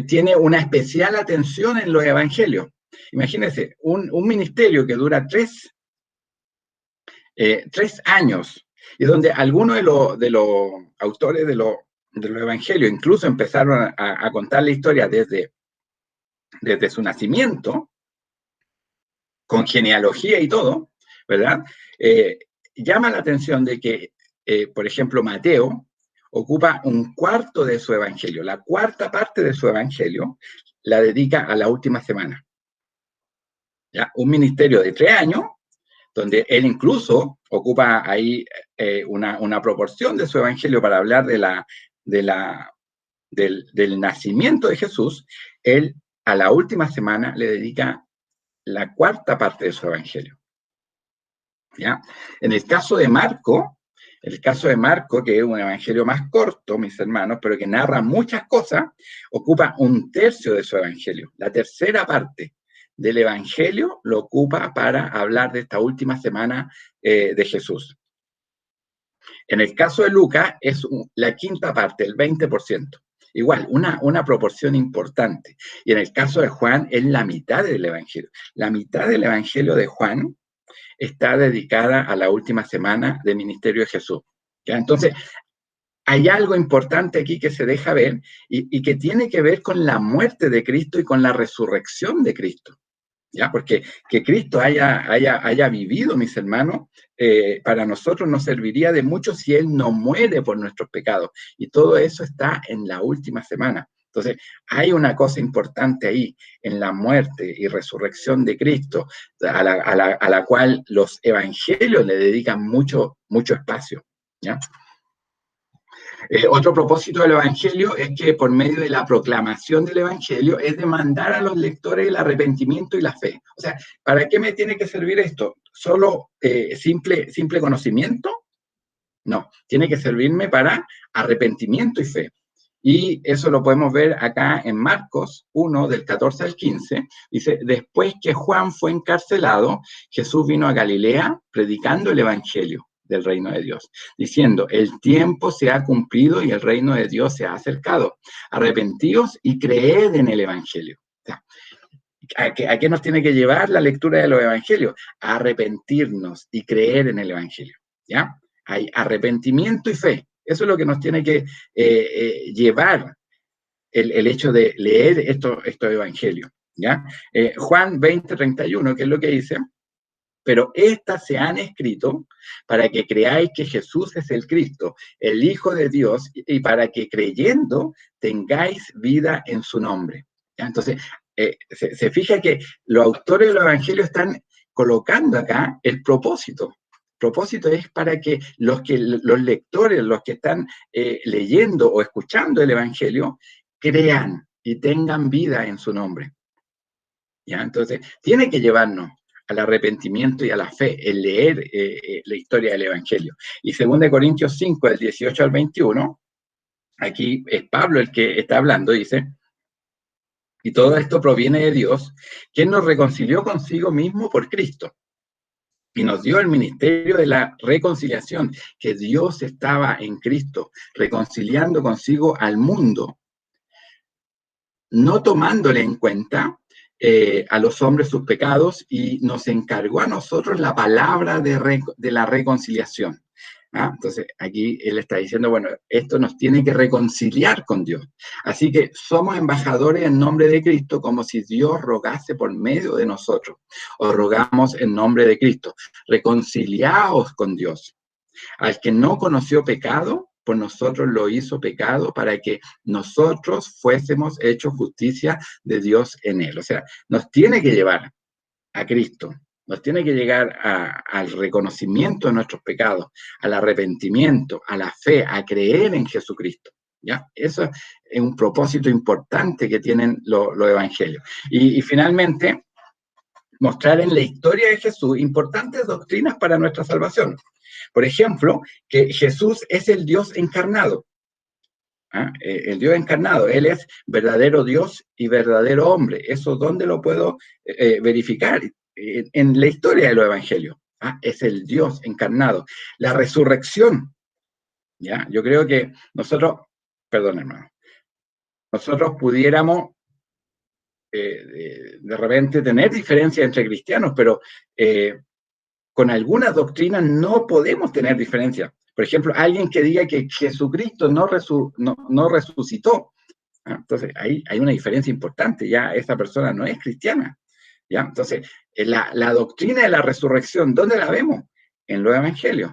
tiene una especial atención en los evangelios. Imagínense, un ministerio que dura 3 años y donde algunos de los autores de los evangelios incluso empezaron a contar la historia desde su nacimiento, con genealogía y todo, ¿verdad? Llama la atención de que, por ejemplo, Mateo ocupa un cuarto de su evangelio, la cuarta parte de su evangelio la dedica a la última semana. ¿Ya? Un ministerio de 3 años, donde él incluso ocupa ahí una proporción de su evangelio para hablar del nacimiento de Jesús. Él a la última semana le dedica la cuarta parte de su evangelio. ¿Ya? En el caso de Marco, que es un evangelio más corto, mis hermanos, pero que narra muchas cosas, ocupa 1/3 de su evangelio. La tercera parte del evangelio lo ocupa para hablar de esta última semana de Jesús. En el caso de Lucas es la quinta parte, el 20%. Igual, una proporción importante. Y en el caso de Juan es la mitad del evangelio. La mitad del evangelio de Juan está dedicada a la última semana del ministerio de Jesús. ¿Ya? Entonces, hay algo importante aquí que se deja ver y que tiene que ver con la muerte de Cristo y con la resurrección de Cristo. ¿ya? Porque que Cristo haya vivido, mis hermanos, para nosotros nos serviría de mucho si Él no muere por nuestros pecados. Y todo eso está en la última semana. Entonces, hay una cosa importante ahí, en la muerte y resurrección de Cristo, a la cual los evangelios le dedican mucho, mucho espacio, ¿ya? Otro propósito del Evangelio es que por medio de la proclamación del Evangelio es demandar a los lectores el arrepentimiento y la fe. O sea, ¿para qué me tiene que servir esto? ¿Solo simple conocimiento? No, tiene que servirme para arrepentimiento y fe. Y eso lo podemos ver acá en Marcos 1, del 14 al 15. Dice, después que Juan fue encarcelado, Jesús vino a Galilea predicando el Evangelio del reino de Dios, diciendo, el tiempo se ha cumplido y el reino de Dios se ha acercado. Arrepentíos y creed en el Evangelio. O sea, ¿a qué nos tiene que llevar la lectura de los Evangelios? A arrepentirnos y creer en el Evangelio, ¿ya? Hay arrepentimiento y fe. Eso es lo que nos tiene que llevar el hecho de leer estos evangelios, ¿ya? Juan 20:31, que es lo que dice, pero estas se han escrito para que creáis que Jesús es el Cristo, el Hijo de Dios, y para que creyendo tengáis vida en su nombre, ¿ya? Entonces, se fija que los autores de los evangelios están colocando acá el propósito. El propósito es para que los lectores, los que están leyendo o escuchando el evangelio, crean y tengan vida en su nombre, ¿ya? Entonces, tiene que llevarnos al arrepentimiento y a la fe, el leer la historia del Evangelio. Y 2 Corintios 5, del 18 al 21, aquí es Pablo el que está hablando, dice, y todo esto proviene de Dios, quien nos reconcilió consigo mismo por Cristo, y nos dio el ministerio de la reconciliación, que Dios estaba en Cristo, reconciliando consigo al mundo, no tomándole en cuenta a los hombres sus pecados, y nos encargó a nosotros la palabra de la reconciliación. ¿Ah? Entonces, aquí él está diciendo, bueno, esto nos tiene que reconciliar con Dios. Así que somos embajadores en nombre de Cristo, como si Dios rogase por medio de nosotros. Os rogamos en nombre de Cristo. Reconciliaos con Dios. Al que no conoció pecado, por nosotros lo hizo pecado para que nosotros fuésemos hechos justicia de Dios en él. O sea, nos tiene que llevar a Cristo, nos tiene que llegar al reconocimiento de nuestros pecados, al arrepentimiento, a la fe, a creer en Jesucristo, ¿ya? Eso es un propósito importante que tienen los evangelios. Y finalmente, mostrar en la historia de Jesús importantes doctrinas para nuestra salvación. Por ejemplo, que Jesús es el Dios encarnado. ¿Ah? El Dios encarnado, Él es verdadero Dios y verdadero hombre. ¿Eso dónde lo puedo verificar? En la historia de los evangelios. ¿Ah? Es el Dios encarnado. La resurrección, ¿ya? Yo creo que nosotros, perdón hermano, nosotros pudiéramos de repente tener diferencias entre cristianos, pero con algunas doctrinas no podemos tener diferencias. Por ejemplo, alguien que diga que Jesucristo no resucitó. Entonces, ahí hay una diferencia importante. Ya esa persona no es cristiana. ¿Ya? Entonces, la doctrina de la resurrección, ¿dónde la vemos? En los evangelios.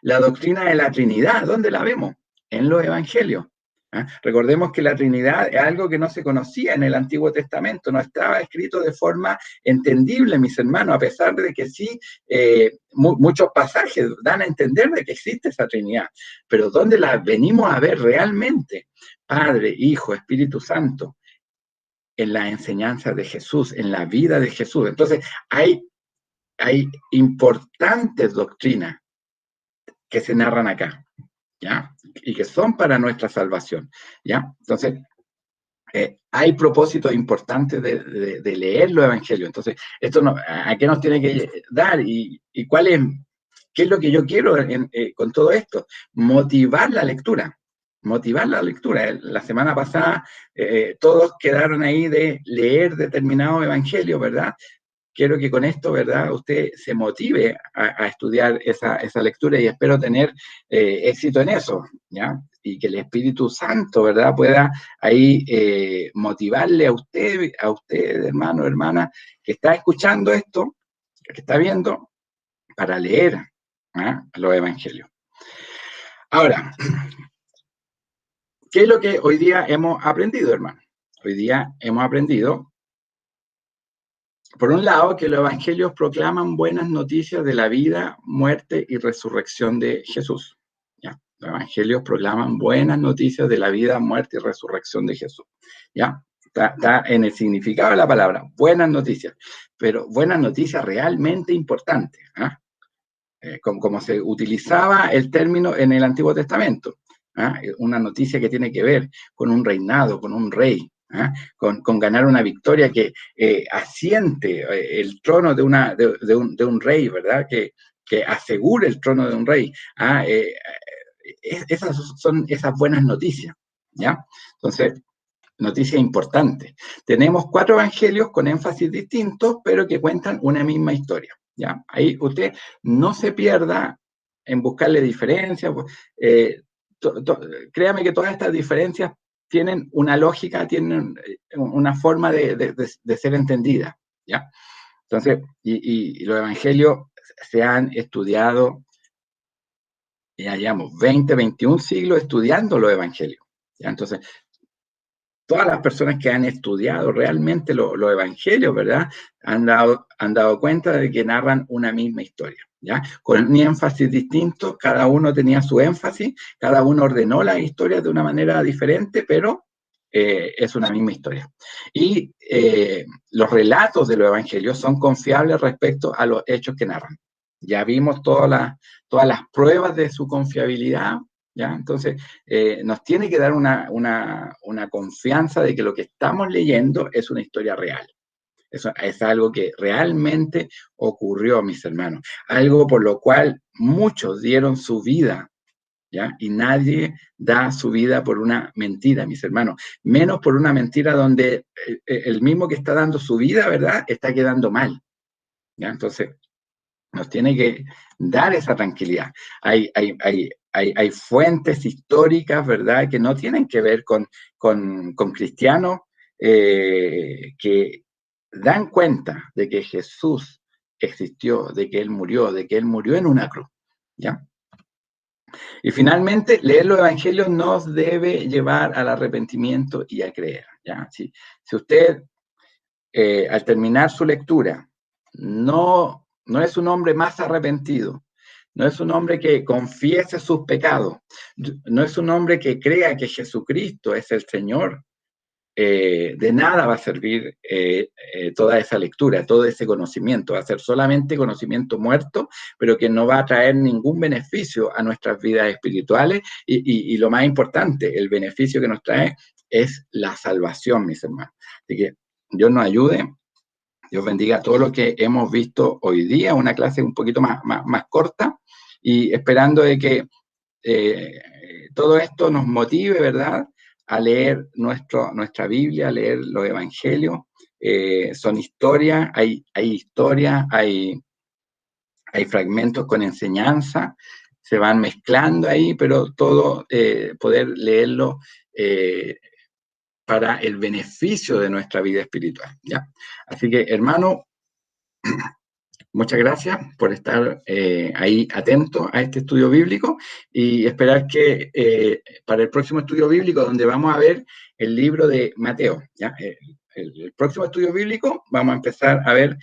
La doctrina de la Trinidad, ¿dónde la vemos? En los evangelios. ¿Ah? Recordemos que la Trinidad es algo que no se conocía en el Antiguo Testamento, no estaba escrito de forma entendible, mis hermanos, a pesar de que sí, muchos pasajes dan a entender de que existe esa Trinidad, pero ¿dónde la venimos a ver realmente? Padre, Hijo, Espíritu Santo, en la enseñanza de Jesús, en la vida de Jesús. Entonces, hay importantes doctrinas que se narran acá, ¿ya? Y que son para nuestra salvación, ¿ya? Entonces, hay propósitos importantes de leer los evangelios. Entonces, esto ¿a qué nos tiene que dar? ¿Y qué es lo que yo quiero con todo esto? Motivar la lectura. Motivar la lectura. La semana pasada todos quedaron ahí de leer determinado evangelio, ¿verdad? Quiero que con esto, ¿verdad?, usted se motive a estudiar esa lectura y espero tener éxito en eso, ¿ya? y que el Espíritu Santo, ¿verdad?, pueda ahí motivarle a usted, hermano, hermana, que está escuchando esto, que está viendo, para leer los evangelios. Ahora, ¿qué es lo que hoy día hemos aprendido, hermano? Hoy día hemos aprendido, por un lado, que los evangelios proclaman buenas noticias de la vida, muerte y resurrección de Jesús. ¿Ya? Los evangelios proclaman buenas noticias de la vida, muerte y resurrección de Jesús. ¿Ya? Está en el significado de la palabra, buenas noticias, pero buenas noticias realmente importantes, como se utilizaba el término en el Antiguo Testamento. Una noticia que tiene que ver con un reinado, con un rey, con ganar una victoria que asiente el trono de un rey, ¿verdad? Que asegure el trono de un rey. Esas son esas buenas noticias, ¿ya? Entonces, noticia importante. Tenemos 4 evangelios con énfasis distintos, pero que cuentan una misma historia, ¿ya? Ahí usted no se pierda en buscarle diferencias. Créame que todas estas diferencias tienen una lógica, tienen una forma de ser entendida, ¿ya? Entonces, y los evangelios se han estudiado, ya llevamos 20, 21 siglos estudiando los evangelios, ¿ya? Entonces, todas las personas que han estudiado realmente los evangelios, ¿verdad?, han dado cuenta de que narran una misma historia, ¿ya? Con un énfasis distinto, cada uno tenía su énfasis, cada uno ordenó las historias de una manera diferente, pero es una misma historia. Y los relatos de los evangelios son confiables respecto a los hechos que narran. Ya vimos todas las pruebas de su confiabilidad, ¿ya? Entonces, nos tiene que dar una confianza de que lo que estamos leyendo es una historia real. Eso es algo que realmente ocurrió, mis hermanos. Algo por lo cual muchos dieron su vida, ¿ya? Y nadie da su vida por una mentira, mis hermanos. Menos por una mentira donde el mismo que está dando su vida, ¿verdad?, está quedando mal, ¿ya? Entonces, nos tiene que dar esa tranquilidad. Hay fuentes históricas, ¿verdad?, que no tienen que ver con cristianos que dan cuenta de que Jesús existió, de que Él murió en una cruz, ¿ya? Y finalmente, leer los evangelios nos debe llevar al arrepentimiento y a creer, ¿ya? Si usted, al terminar su lectura, no es un hombre más arrepentido, no es un hombre que confiese sus pecados, no es un hombre que crea que Jesucristo es el Señor, de nada va a servir toda esa lectura, todo ese conocimiento. Va a ser solamente conocimiento muerto, pero que no va a traer ningún beneficio a nuestras vidas espirituales. Y lo más importante, el beneficio que nos trae es la salvación, mis hermanos. Así que Dios nos ayude. Dios bendiga todo lo que hemos visto hoy día, una clase un poquito más corta, y esperando de que todo esto nos motive, ¿verdad?, a leer nuestra Biblia, a leer los evangelios. Son historias, hay historias, hay fragmentos con enseñanza, se van mezclando ahí, pero todo poder leerlo para el beneficio de nuestra vida espiritual, ¿ya? Así que, hermano, muchas gracias por estar ahí atento a este estudio bíblico y esperar que para el próximo estudio bíblico, donde vamos a ver el libro de Mateo, ¿ya? El próximo estudio bíblico vamos a empezar a ver,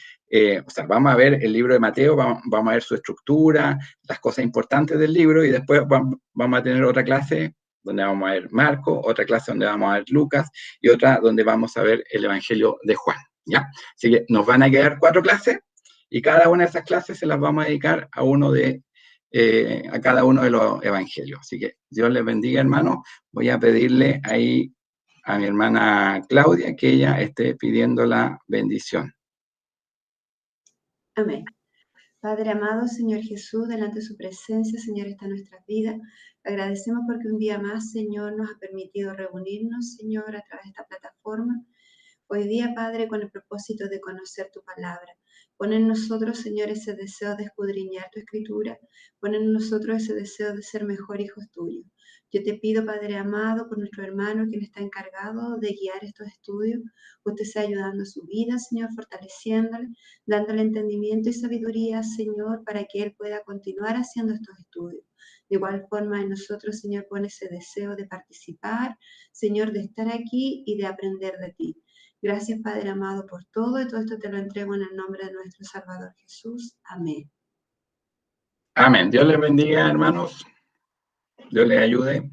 vamos a ver el libro de Mateo, vamos a ver su estructura, las cosas importantes del libro, y después vamos a tener otra clase donde vamos a ver Marcos, otra clase donde vamos a ver Lucas y otra donde vamos a ver el Evangelio de Juan, ¿ya? Así que nos van a quedar 4 clases. Y cada una de esas clases se las vamos a dedicar a cada uno de los evangelios. Así que Dios les bendiga, hermano. Voy a pedirle ahí a mi hermana Claudia que ella esté pidiendo la bendición. Amén. Padre amado, Señor Jesús, delante de su presencia, Señor, está nuestras vidas. Agradecemos porque un día más, Señor, nos ha permitido reunirnos, Señor, a través de esta plataforma. Hoy día, Padre, con el propósito de conocer tu palabra. Pon en nosotros, Señor, ese deseo de escudriñar tu escritura. Pon en nosotros ese deseo de ser mejor hijos tuyos. Yo te pido, Padre amado, por nuestro hermano quien está encargado de guiar estos estudios, usted sea ayudando a su vida, Señor, fortaleciéndole, dándole entendimiento y sabiduría, Señor, para que él pueda continuar haciendo estos estudios. De igual forma en nosotros, Señor, pone ese deseo de participar, Señor, de estar aquí y de aprender de ti. Gracias, Padre amado, por todo, y todo esto te lo entrego en el nombre de nuestro Salvador Jesús. Amén. Amén. Dios les bendiga, hermanos. Dios les ayude.